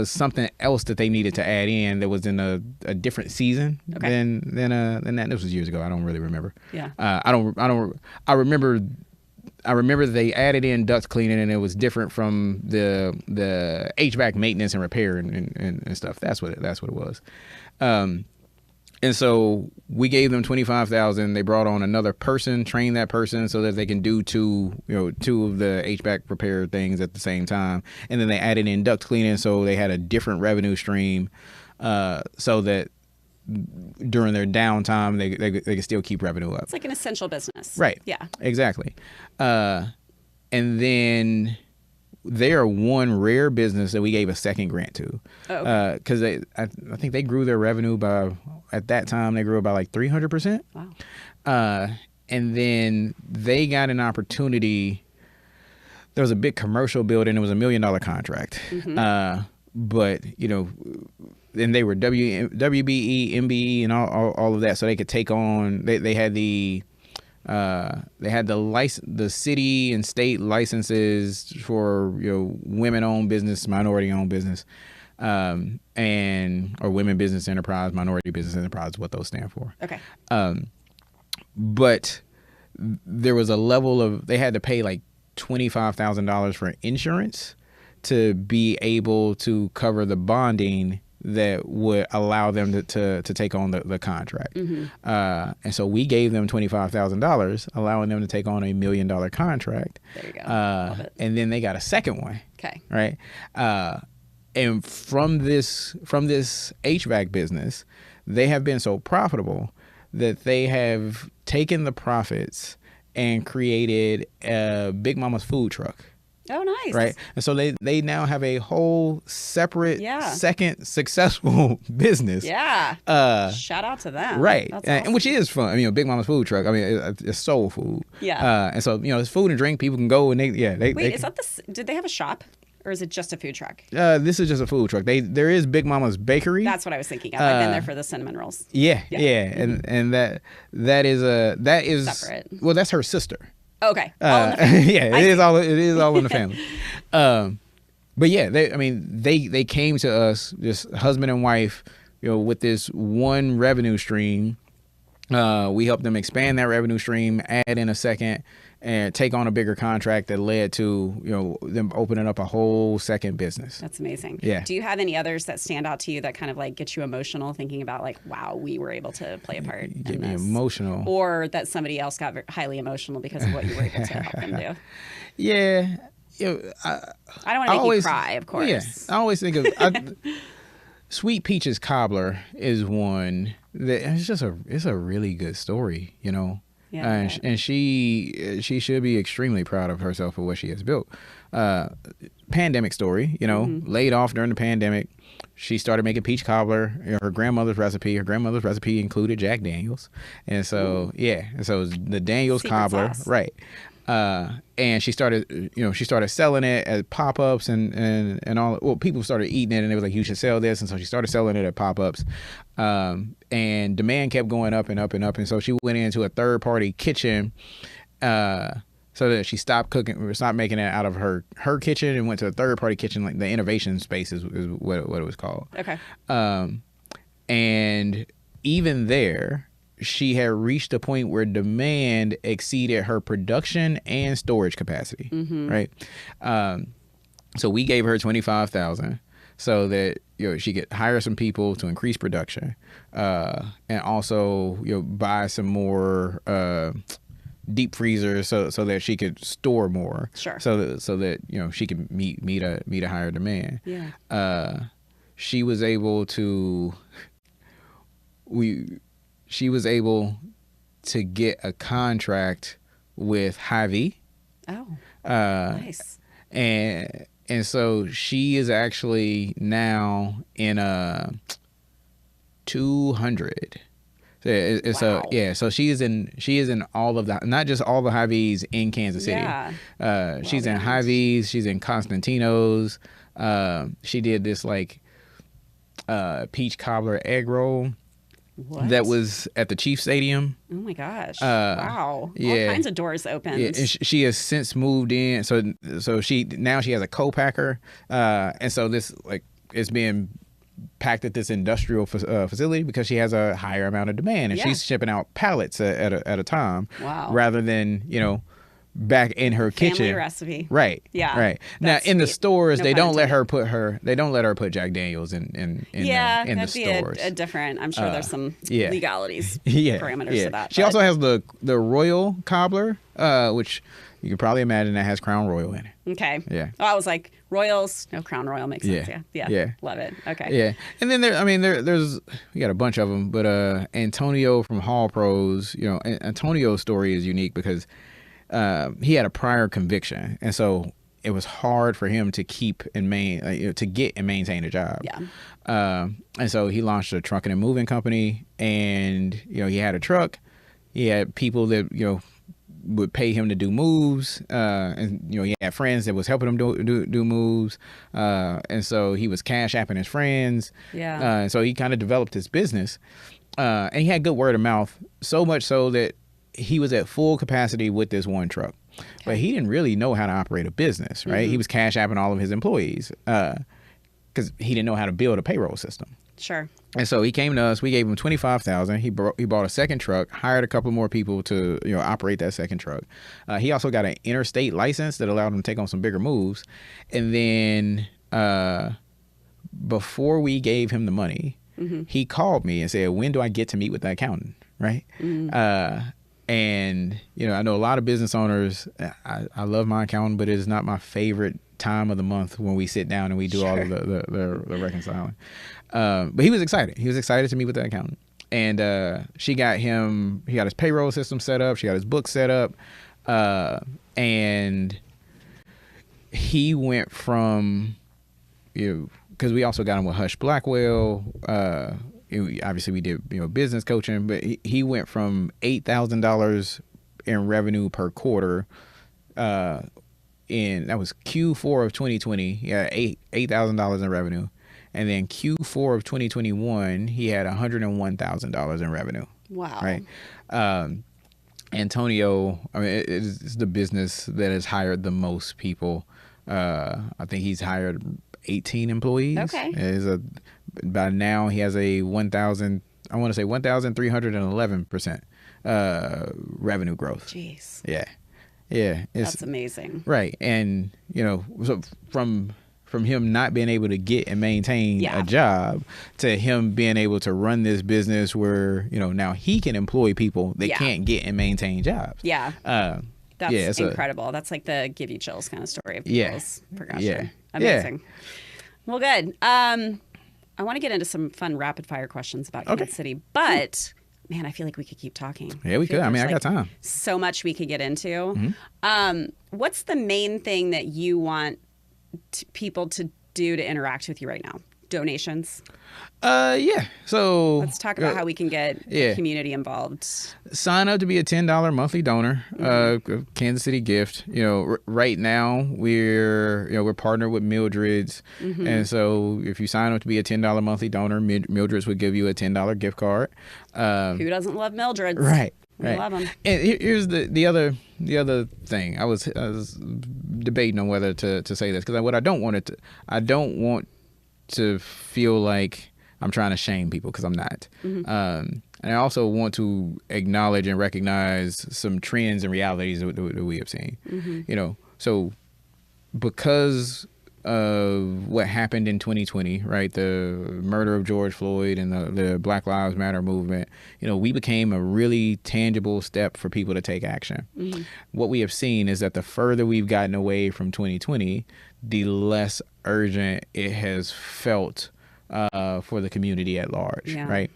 something else that they needed to add in that was in a different season than that. This was years ago. I don't really remember. Yeah. I remember they added in duct cleaning, and it was different from the HVAC maintenance and repair and stuff. That's what it was. And so we gave them $25,000. They brought on another person, trained that person so that they can do two of the HVAC repair things at the same time. And then they added in duct cleaning, so they had a different revenue stream, so that during their downtime they could still keep revenue up. It's like an essential business. Right. Yeah. Exactly. And then they are one rare business that we gave a second grant to. Oh, okay. Because I think they grew their revenue at that time they grew by like 300%. Wow. And then they got an opportunity. There was a big commercial building. It was $1 million contract. Mm-hmm. But and they were WBE, MBE, and all of that, so they could take on. They had the They had the city and state licenses for women-owned business, minority-owned business, or women business enterprise, minority business enterprise, what those stand for. Okay. But there was a level of, they had to pay like $25,000 for insurance to be able to cover the bonding that would allow them to take on the contract. Mm-hmm. And so we gave them $25,000, allowing them to take on $1 million contract. There you go. Love it. And then they got a second one. Okay. Right. And from this HVAC business, they have been so profitable that they have taken the profits and created a Big Mama's food truck. Oh, nice. Right. And so they now have a whole separate second successful business. Yeah. Shout out to them. Right. That's and awesome. which is fun. I mean, Big Mama's food truck. I mean, it's soul food. Yeah. And so, it's food and drink. People can go and Wait, is that did they have a shop? Or is it just a food truck? This is just a food truck. There is Big Mama's Bakery. That's what I was thinking of. I've been there for the cinnamon rolls. Yeah. Mm-hmm. And that is separate. Well, that's her sister. Okay. All in the family. Yeah, it is all in the family. But yeah, they came to us, just husband and wife, with this one revenue stream. We helped them expand that revenue stream, add in a second, and take on a bigger contract that led to them opening up a whole second business. That's amazing. Yeah. Do you have any others that stand out to you that kind of like get you emotional thinking about like, wow, we were able to play a part in Get me this? emotional. Or that somebody else got highly emotional because of what you were able to help them do? Yeah. I don't want to make you cry, of course. Yeah. I always think of Sweet Peach's Cobbler is one that it's a really good story, Yeah, and she should be extremely proud of herself for what she has built. Pandemic story, laid off during the pandemic. She started making peach cobbler. Her grandmother's recipe. Her grandmother's recipe included Jack Daniels, and so so it was the Daniels Secret cobbler, sauce. right? And she started selling it at pop-ups and all. Well, people started eating it, and it was like, you should sell this, and so she started selling it at pop-ups. And demand kept going up and up and up, and so she went into a third-party kitchen, so that she stopped making it out of her kitchen and went to a third-party kitchen, like the innovation space is what it was called. Okay. And even there, she had reached a point where demand exceeded her production and storage capacity. Mm-hmm. Right. So we gave her $25,000 so that she could hire some people to increase production, and also buy some more deep freezers so that she could store more. Sure. So that she could meet a higher demand. Yeah. She was able to. She was able to get a contract with Hy-Vee. Oh, nice. And so she is actually now in a 200. Wow. So she is in all of the, not just all the Hy-Vees in Kansas City. Yeah. She's in Hy-Vees. She's in Constantino's. She did this peach cobbler egg roll. What? That was at the Chiefs Stadium. Oh my gosh! Wow! Yeah. All kinds of doors opened. Yeah, and she has since moved in. So she has a co-packer, and so this it's being packed at this industrial facility because she has a higher amount of demand, and she's shipping out pallets at a time. Wow! Rather than back in her kitchen. Family recipe. Right. Yeah. Right. Now in the stores, No they pun don't let intended. her put Jack Daniels in the that'd stores. be a different. I'm sure there's some yeah. legalities, Yeah. parameters to that. She also has the Royal Cobbler, which you can probably imagine that has Crown Royal in it. Okay. Yeah. Oh, I was like, Royals, no, Crown Royal makes sense. Yeah. Love it. Okay. Yeah. And then there's we got a bunch of them, but Antonio from Hall Pros, Antonio's story is unique because he had a prior conviction, and so it was hard for him to get and maintain a job. Yeah. And so he launched a trucking and moving company, and he had a truck. He had people that would pay him to do moves, and he had friends that was helping him do moves, and so he was cash apping his friends. Yeah. And so he kind of developed his business, and he had good word of mouth, so much so that he was at full capacity with this one truck, but he didn't really know how to operate a business, right? He was cash apping all of his employees because he didn't know how to build a payroll system. Sure. And so he came to us. We gave him $25,000. He bought a second truck, hired a couple more people to operate that second truck. He also got an interstate license that allowed him to take on some bigger moves. And then before we gave him the money, he called me and said, "When do I get to meet with the accountant?" Right. And I know a lot of business owners. I love my accountant, but it is not my favorite time of the month when we sit down and we do all of the reconciling. But he was excited. He was excited to meet with the accountant. And he got his payroll system set up. She got his book set up. And he went from, because we also got him with Hush Blackwell. Obviously we did, business coaching, but he went from $8,000 in revenue per quarter. That was Q4 of 2020. He had $8,000 in revenue. And then Q4 of 2021, he had $101,000 in revenue. Wow. Right. Antonio, I mean, it's the business that has hired the most people. I think he's hired 18 employees. Okay. By now he has a 1,311% revenue growth. Jeez. Yeah. Yeah. That's amazing. Right. And, so from him not being able to get and maintain a job to him being able to run this business where, now he can employ people that can't get and maintain jobs. Yeah. That's incredible. That's like the give you chills kind of story of people's progression. Yeah. Amazing. Well, good. I want to get into some fun rapid fire questions about Kansas City, but man, I feel like we could keep talking. Yeah, we could. I mean, I got time. So much we could get into. What's the main thing that you want people to do to interact with you right now? Donations? Yeah. So let's talk about how we can get the community involved. Sign up to be a $10 monthly donor. Kansas City Gift. Right now we're partnered with Mildred's, and so if you sign up to be a $10 monthly donor, Mildred's would give you a $10 gift card. Who doesn't love Mildred's? Right. We love them. And here's the other thing. I was debating on whether to say this because I don't want to feel like I'm trying to shame people because I'm not. And I also want to acknowledge and recognize some trends and realities that we have seen. So because of what happened in 2020, right? The murder of George Floyd and the Black Lives Matter movement, we became a really tangible step for people to take action. What we have seen is that the further we've gotten away from 2020, the less urgent it has felt for the community at large, right?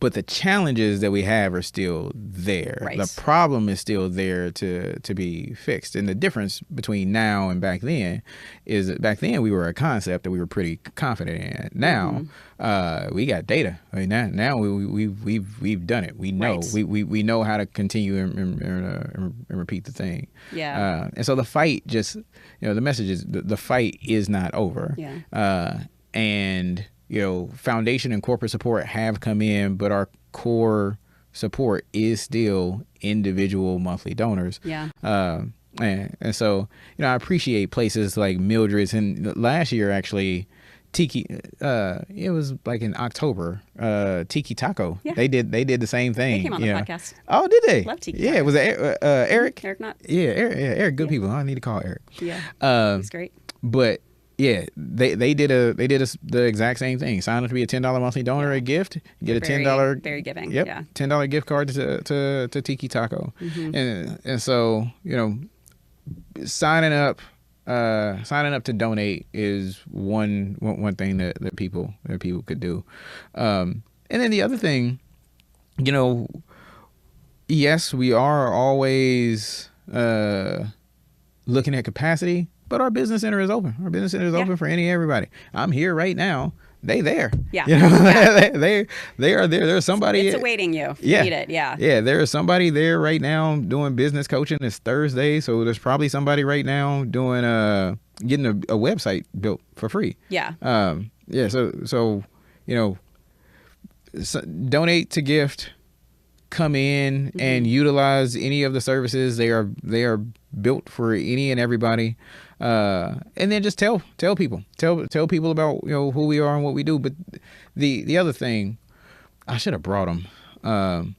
But the challenges that we have are still there. Right. The problem is still there to be fixed. And the difference between now and back then is that back then we were a concept that we were pretty confident in. Now we got data. I mean, now we've done it. We know we know how to continue and repeat the thing. Yeah. And so the fight the message is the fight is not over. Yeah. And foundation and corporate support have come in, but our core support is still individual monthly donors. Yeah. And so, I appreciate places like Mildred's. And last year, actually, Tiki, it was like in October, Tiki Taco. Yeah. They did the same thing. They came on the podcast. Oh, did they? Love Tiki Taco. Yeah, was it Eric? Eric Knott. Yeah, Eric. Good people. I need to call Eric. Yeah. He's great. But yeah, they did the exact same thing. Sign up to be a $10 monthly donor at Gift. Get a $10 very giving. Yep, yeah. $10 gift card to Tiki Taco. And so signing up to donate is one thing that people could do. And then the other thing, yes, we are always looking at capacity. But our business center is open. Our business center is open for everybody. I'm here right now. They there. Yeah. They are there. There's somebody. It's awaiting you. Yeah. You need it. Yeah. Yeah. There is somebody there right now doing business coaching. It's Thursday, so there's probably somebody right now doing getting a website built for free. Yeah. Yeah. So donate to Gift. come in and utilize any of the services. They are built for any and everybody. And then just tell people about, you know, who we are and what we do. But the other thing, I should have brought them.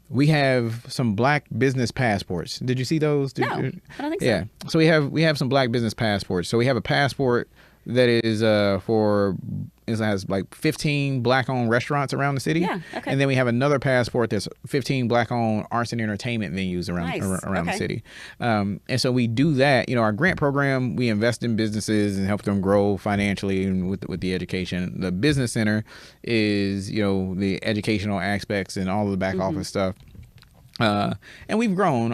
We have some Black business passports. Did you see those? No, I don't think so. Yeah. So we have some Black business passports. So we have a passport that is it has like 15 Black-owned restaurants around the city. Yeah, okay. And then we have another passport that's 15 Black-owned arts and entertainment venues around the city. And so we do that. You know, our grant program, we invest in businesses and help them grow financially and with the education. The business center is, you know, the educational aspects and all of the back office stuff. And we've grown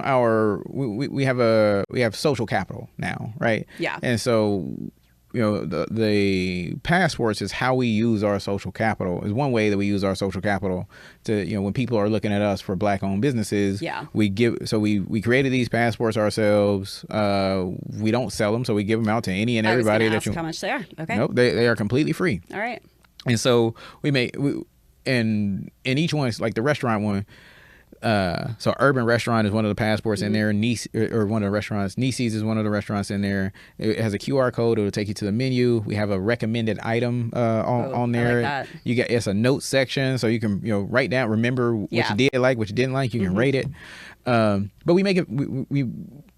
we have social capital now, right? Yeah. And so, you know, the passports is how we use our social capital, is one way that we use our social capital to, you know, when people are looking at us for Black-owned businesses, we created these passports ourselves. We don't sell them, so we give them out to any and everybody that you. How much they are? Okay. Nope, they are completely free. All right. And so and each one is like the restaurant one. So Urban Restaurant is one of the passports in there. Or one of the restaurants. Nieces is one of the restaurants in there. It has a QR code. It'll take you to the menu. We have a recommended item on there. I like that. It's a notes section, so you can, you know, write down, remember what you did like, what you didn't like. You can rate it. But we make it.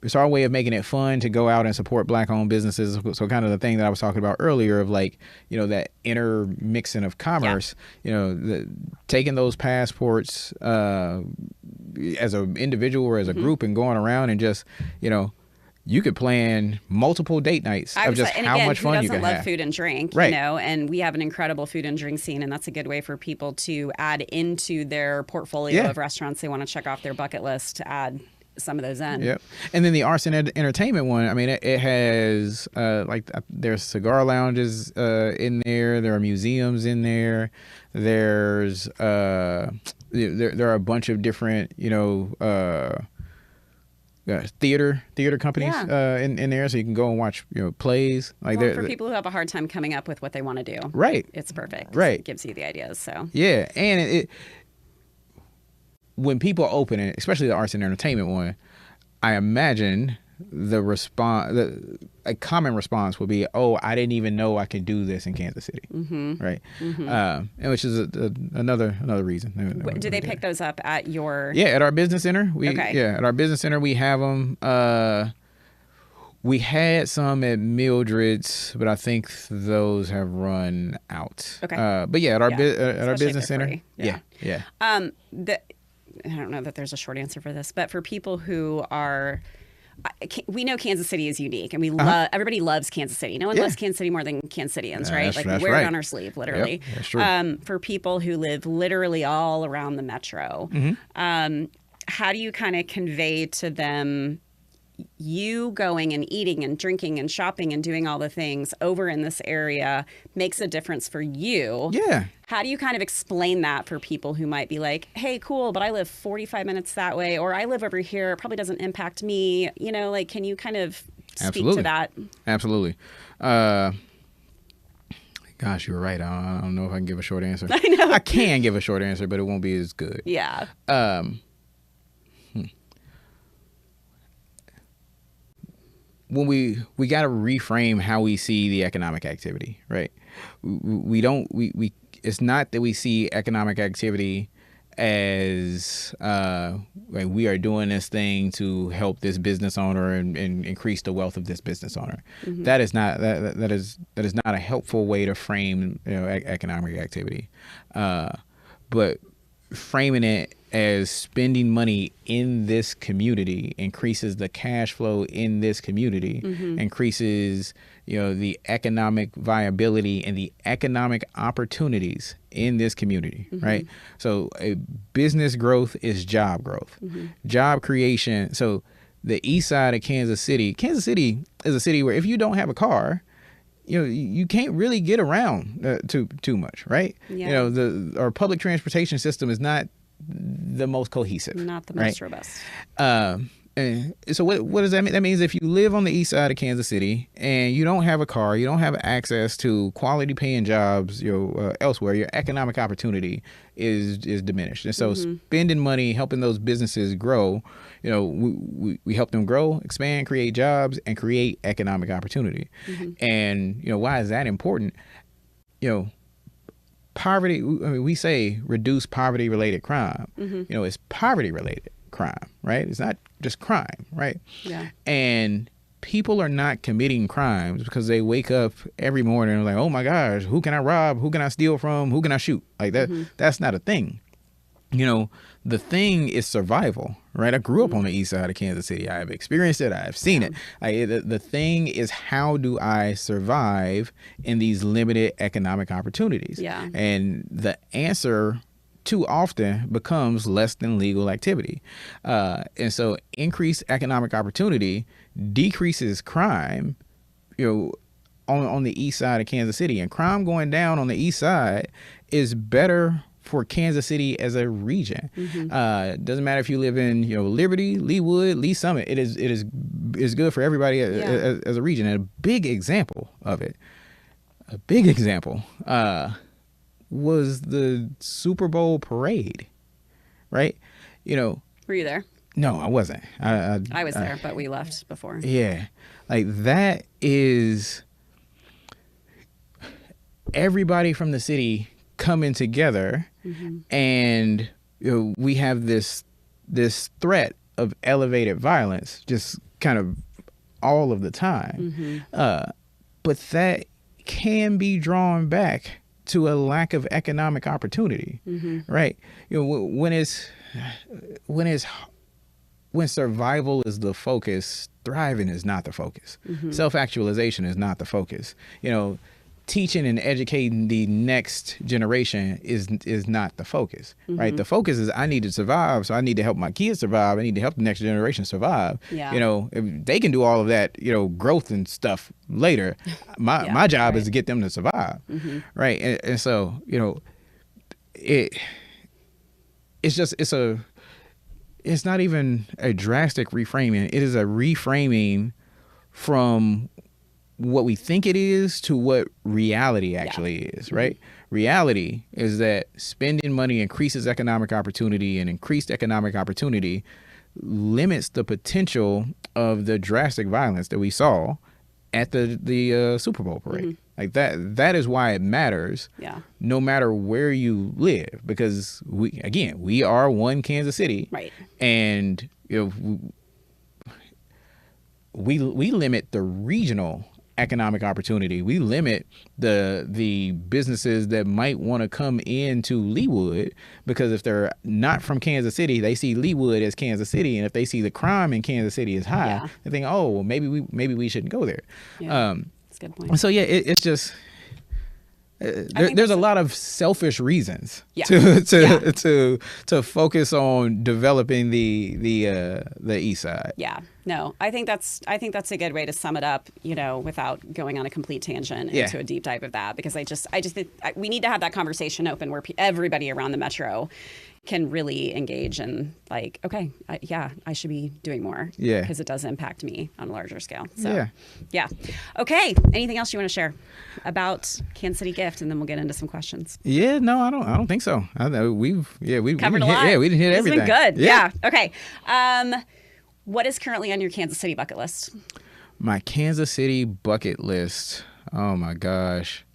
It's our way of making it fun to go out and support Black-owned businesses. So kind of the thing that I was talking about earlier of, like, you know, that intermixing of commerce, you know, taking those passports as an individual or as a group and going around and just, you know, you could plan multiple date nights of just how much fun you can have. Who doesn't love food and drink, right. You know, and we have an incredible food and drink scene, and that's a good way for people to add into their portfolio of restaurants they want to check off their bucket list to add some of those in. Yep. And then the arts and entertainment one, I mean, it has there's cigar lounges in there. There are museums in there. There's there are a bunch of different, you know, theater companies in there, so you can go and watch, you know, plays. Like, for people who have a hard time coming up with what they want to do, right? It's perfect. Right. It gives you the ideas. So yeah, and when people open it, especially the arts and entertainment one, I imagine a common response would be, "Oh, I didn't even know I could do this in Kansas City," right? And which is another reason. Do they pick those up at your? Yeah, at our business center. At our business center we have them. We had some at Mildred's, but I think those have run out. Okay. But yeah, at our business center. Yeah. I don't know that there's a short answer for this, but for people who are, we know Kansas City is unique, and we love, everybody loves Kansas City. No one loves Kansas City more than Kansas Cityans, right? Like, we wear it on our sleeve, literally. Yep, that's true. For people who live literally all around the metro, how do you kind of convey to them, you going and eating and drinking and shopping and doing all the things over in this area makes a difference for you? Yeah. How do you kind of explain that for people who might be like, hey, cool, but I live 45 minutes that way, or I live over here, it probably doesn't impact me. You know, like, can you kind of speak to that? Absolutely. Gosh, you were right. I don't know if I can give a short answer. I know. I can give a short answer, but it won't be as good. Yeah. When we got to reframe how we see the economic activity, right? It's not that we see economic activity as like we are doing this thing to help this business owner and increase the wealth of this business owner. That is not that is not a helpful way to frame, you know, economic activity. But framing it as spending money in this community increases the cash flow in this community, increases, you know, the economic viability and the economic opportunities in this community, right? So business growth is job growth, job creation. So the east side of Kansas City is a city where if you don't have a car, you know, you can't really get around too much, right? Yeah. You know, our public transportation system is not the most cohesive, not the most robust. So what does that mean? That means if you live on the east side of Kansas City and you don't have a car, you don't have access to quality paying jobs, elsewhere, your economic opportunity is diminished. And so spending money, helping those businesses grow, we help them grow, expand, create jobs, and create economic opportunity. And why is that important? Poverty. We say reduce poverty related crime. It's poverty related crime, right? It's not just crime, right? Yeah. And people are not committing crimes because they wake up every morning and like, oh my gosh, who can I rob? Who can I steal from? Who can I shoot? Like that. That's not a thing. The thing is survival, right? I grew up on the east side of Kansas City. I have experienced it. I have seen it. The thing is, how do I survive in these limited economic opportunities? Yeah. And the answer too often becomes less than legal activity. And so increased economic opportunity decreases crime, on the east side of Kansas City. And crime going down on the east side is better for Kansas City as a region. Doesn't matter if you live in Liberty, Leawood, Lee Summit. It is good for everybody as a region. And a big example of it, was the Super Bowl parade, right? Were you there? No, I wasn't. I was there, but we left before. Yeah, like that is everybody from the city coming together, and we have this threat of elevated violence just kind of all of the time. But that can be drawn back to a lack of economic opportunity, right? When survival is the focus, thriving is not the focus. Self-actualization is not the focus. Teaching and educating the next generation is not the focus, right? The focus is I need to survive, so I need to help my kids survive. I need to help the next generation survive. If they can do all of that, growth and stuff later. My job is to get them to survive, right? And so it's not even a drastic reframing. It is a reframing from what we think it is to what reality actually is, right? Reality is that spending money increases economic opportunity, and increased economic opportunity limits the potential of the drastic violence that we saw at the Super Bowl parade. Like that is why it matters, no matter where you live, because we are one Kansas City, right? And we limit the regional economic opportunity. We limit the businesses that might want to come into Leawood, because if they're not from Kansas City, they see Leawood as Kansas City, and if they see the crime in Kansas City is high, they think, oh, well, maybe we shouldn't go there. That's a good point. So it's just there's a lot of selfish reasons to focus on developing the east side. No, I think that's a good way to sum it up, without going on a complete tangent into a deep dive of that, because I just think we need to have that conversation open where everybody around the metro can really engage and like, okay, I should be doing more, because it does impact me on a larger scale. So okay, anything else you want to share about Kansas City G.I.F.T, and then we'll get into some questions? No, I don't think so. We covered a lot. We didn't hit everything. It's been good. Okay. What is currently on your Kansas City bucket list? My Kansas City bucket list. Oh my gosh,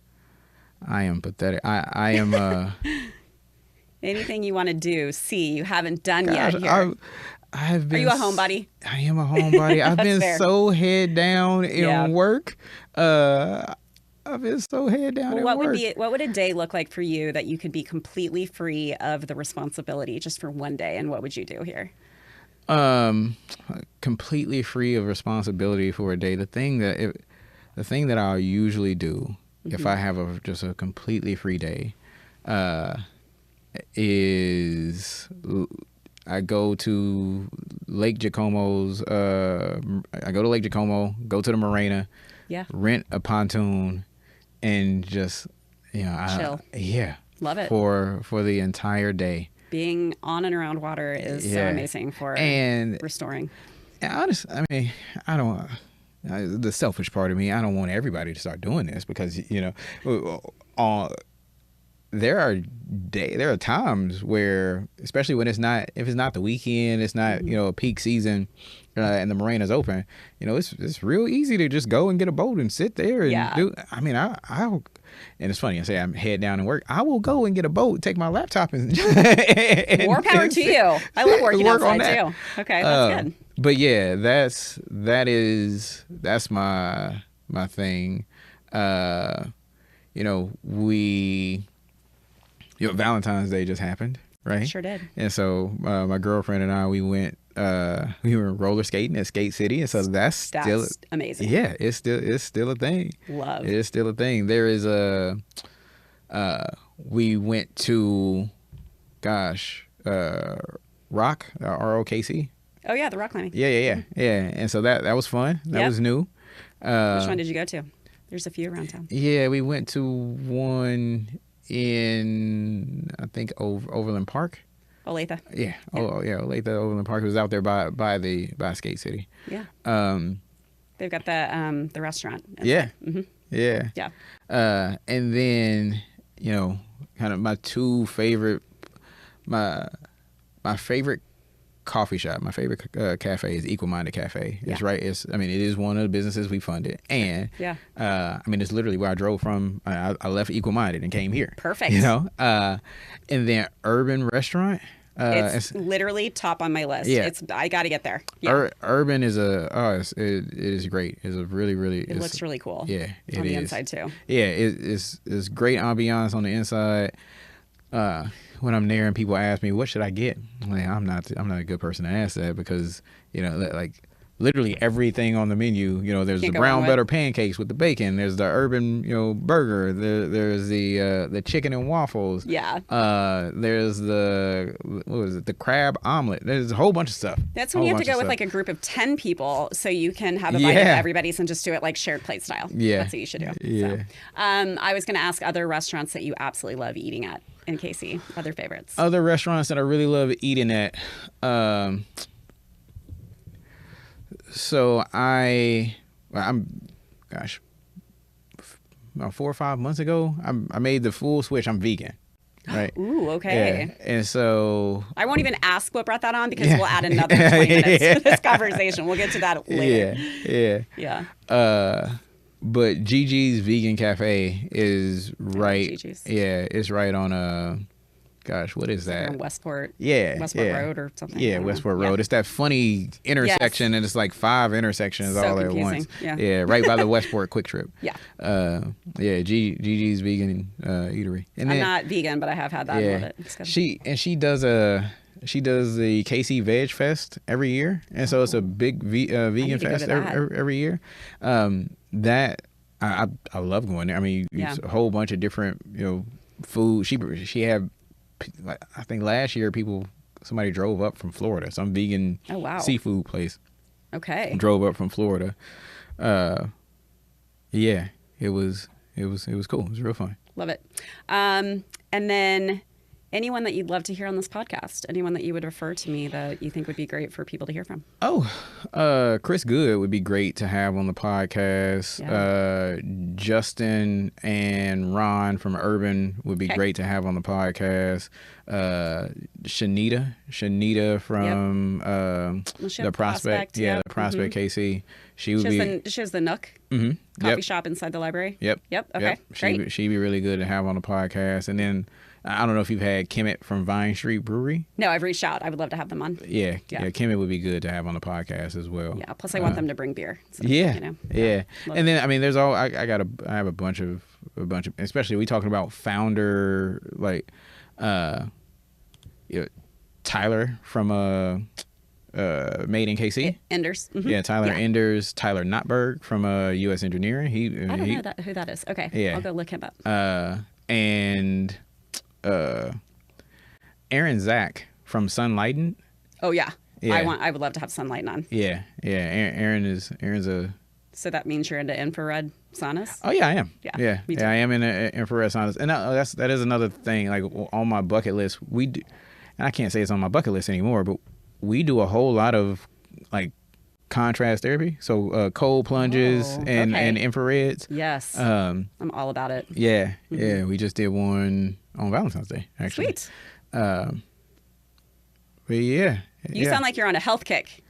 I am pathetic. I am. Anything you want to do, you haven't done yet here. I've been. Are you a homebody? I am a homebody. I've been so head down in work. I've been so head down in work. What would a day look like for you that you could be completely free of the responsibility just for one day? And what would you do here? Completely free of responsibility for a day. The thing that I'll usually do if I have just a completely free day, is I go to Lake Jacomo's. I go to Lake Jacomo, go to the marina, rent a pontoon, and just chill. Love it for the entire day. Being on and around water is so amazing for restoring. Honestly, I mean, I don't. The selfish part of me, I don't want everybody to start doing this because there are times where, especially when if it's not the weekend, it's not a peak season, and the marina's open. It's real easy to just go and get a boat and sit there and do. I mean, I'll. And it's funny, I say I'm head down and work. I will go and get a boat, take my laptop, and more power to you. I love working outside too. Okay, that's good. But yeah, that's my thing. Valentine's Day just happened, right? Sure did. And so my girlfriend and I, we were roller skating at Skate City, and so that's still amazing. Yeah, it's still a thing. Love. It's still a thing. There is we went to Rock, ROKC. Oh yeah, the rock climbing. Yeah. And so that was fun. That was new. Which one did you go to? There's a few around town. Yeah, we went to one in, I think, Overland Park. Olathe. Yeah. Olathe, Overland Park. It was out there by Skate City. Yeah. They've got the restaurant. Yeah. Mm-hmm. Yeah. Yeah. And then, kind of my two favorite, my favorite coffee shop, my favorite cafe is Equal-Minded Cafe. It's right. It is one of the businesses we funded, and it's literally where I drove from. I left Equal-Minded and came here. Perfect. And then Urban Restaurant. It's literally top on my list. Yeah. I got to get there. Yeah. Urban is it is great. It's a really. It looks really cool. Yeah, it on the is. Inside too. Yeah, it's great ambiance on the inside. When I'm there and people ask me what should I get, I'm not a good person to ask that because literally everything on the menu. There's the brown butter pancakes with the bacon. There's the urban burger. There's the chicken and waffles. Yeah. There's the crab omelet. There's a whole bunch of stuff. That's when you have to go with a group of 10 people so you can have a bite of everybody's and just do it shared plate style. Yeah. That's what you should do. Yeah. So, I was going to ask other restaurants that you absolutely love eating at in KC. Other favorites. Other restaurants that I really love eating at. So I'm about 4 or 5 months ago, I made the full switch. I'm vegan. Right. Ooh, okay. Yeah. And so I won't even ask what brought that on because we'll add another 20 minutes to this conversation. We'll get to that later. Yeah. But Gigi's Vegan Cafe is right. Gigi's. Yeah, it's right on what is that? From Westport. Yeah. Westport Road or something. Yeah, Westport Road. It's that funny intersection, and it's 5 intersections all confusing. at once. Yeah. Right by the Westport Quick Trip. Yeah. Gigi's Vegan Eatery. And I'm not vegan, but I have had that. Yeah. I love it. She does the KC Veg Fest every year, and so it's a big vegan fest every year. That I love going there. I mean, it's a whole bunch of different food. She had, I think last year somebody drove up from Florida, some vegan seafood place. Okay. Drove up from Florida. Yeah, it was cool. It was real fun. Love it. And then anyone that you'd love to hear on this podcast, anyone that you would refer to me that you think would be great for people to hear from? Chris Good would be great to have on the podcast. Yeah. Justin and Ron from Urban would be great to have on the podcast. Shanita from the Prospect. Yeah, the Prospect KC. She has the Nook coffee shop inside the library. Yep. Okay. Great. She'd be really good to have on the podcast. And then I don't know if you've had Kemet from Vine Street Brewery. No, I've reached out. I would love to have them on. Yeah. Kemet would be good to have on the podcast as well. Yeah. Plus, I want them to bring beer. So, Yeah. And then there's I have a bunch of especially we talking about founder Tyler from Made in KC. Enders. Mm-hmm. Yeah, Tyler Enders. Tyler Notberg from U.S. Engineering. I don't know who that is. Okay. Yeah. I'll go look him up. And Aaron Zach from Sunlighten. Oh yeah. I would love to have Sunlighten on. Yeah. Aaron's a. So that means you're into infrared saunas? Oh yeah, I am. Yeah. Me too. I am into infrared saunas, and that is another thing. On my bucket list, we do, and I can't say it's on my bucket list anymore, but we do a whole lot of contrast therapy, so cold plunges and infrareds. Yes, I'm all about it. Yeah, yeah. We just did one on Valentine's Day, actually. Sweet. But yeah, you sound like you're on a health kick.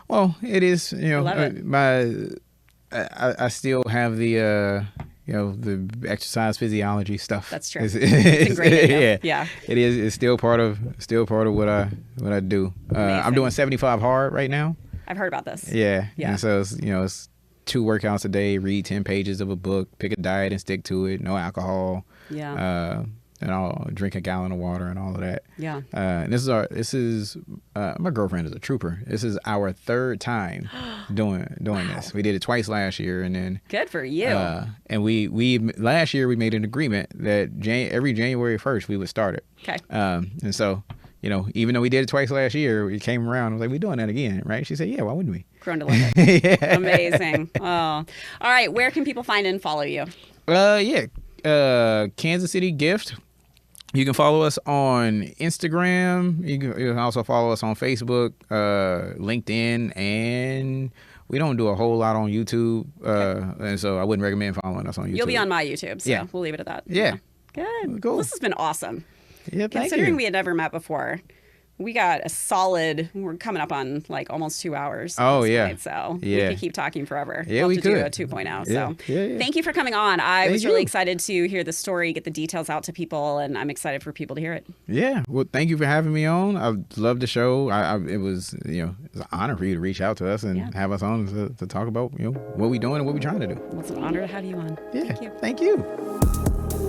Well, it is. Love it. I still have the the exercise physiology stuff. That's true. It's ingrained. Yeah. It is. It's still part of what I do. I'm doing 75 hard right now. I've heard about this. Yeah. And so it's 2 workouts a day, read 10 pages of a book, pick a diet and stick to it. No alcohol. Yeah. And I'll drink a gallon of water and all of that. Yeah. And this is my girlfriend is a trooper. This is our 3rd time doing this. We did it twice last year, and then good for you. And we last year we made an agreement that every January 1st we would start it. Okay. And so even though we did it twice last year, we came around and was like, we're doing that again, right? She said, yeah, why wouldn't we? Grown to love it. Yeah. Amazing. Oh, all right. Where can people find and follow you? Kansas City G.I.F.T. You can follow us on Instagram. You can also follow us on Facebook, LinkedIn, and we don't do a whole lot on YouTube. And so I wouldn't recommend following us on YouTube. You'll be on my YouTube, so we'll leave it at that. Yeah. Good. Cool. This has been awesome. Yeah, thank Considering you. we had never met before, we got a solid, we're coming up on like almost 2 hours. Oh, yeah. Point, so Yeah. we could keep talking forever. Yeah, we'll we have to could. do a 2.0. Yeah. So Yeah. thank you for coming on. I Thank was really you. excited to hear the story, get the details out to people, and I'm excited for people to hear it. Yeah. Well, thank you for having me on. I love the show. It was, it was an honor for you to reach out to us and have us on to talk about, what we're doing and what we're trying to do. Well, it's an honor to have you on. Yeah. Thank you. Thank you.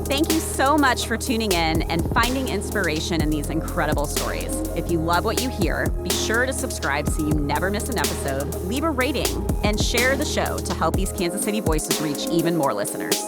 Thank you so much for tuning in and finding inspiration in these incredible stories. If you love what you hear, be sure to subscribe so you never miss an episode, leave a rating, and share the show to help these Kansas City voices reach even more listeners.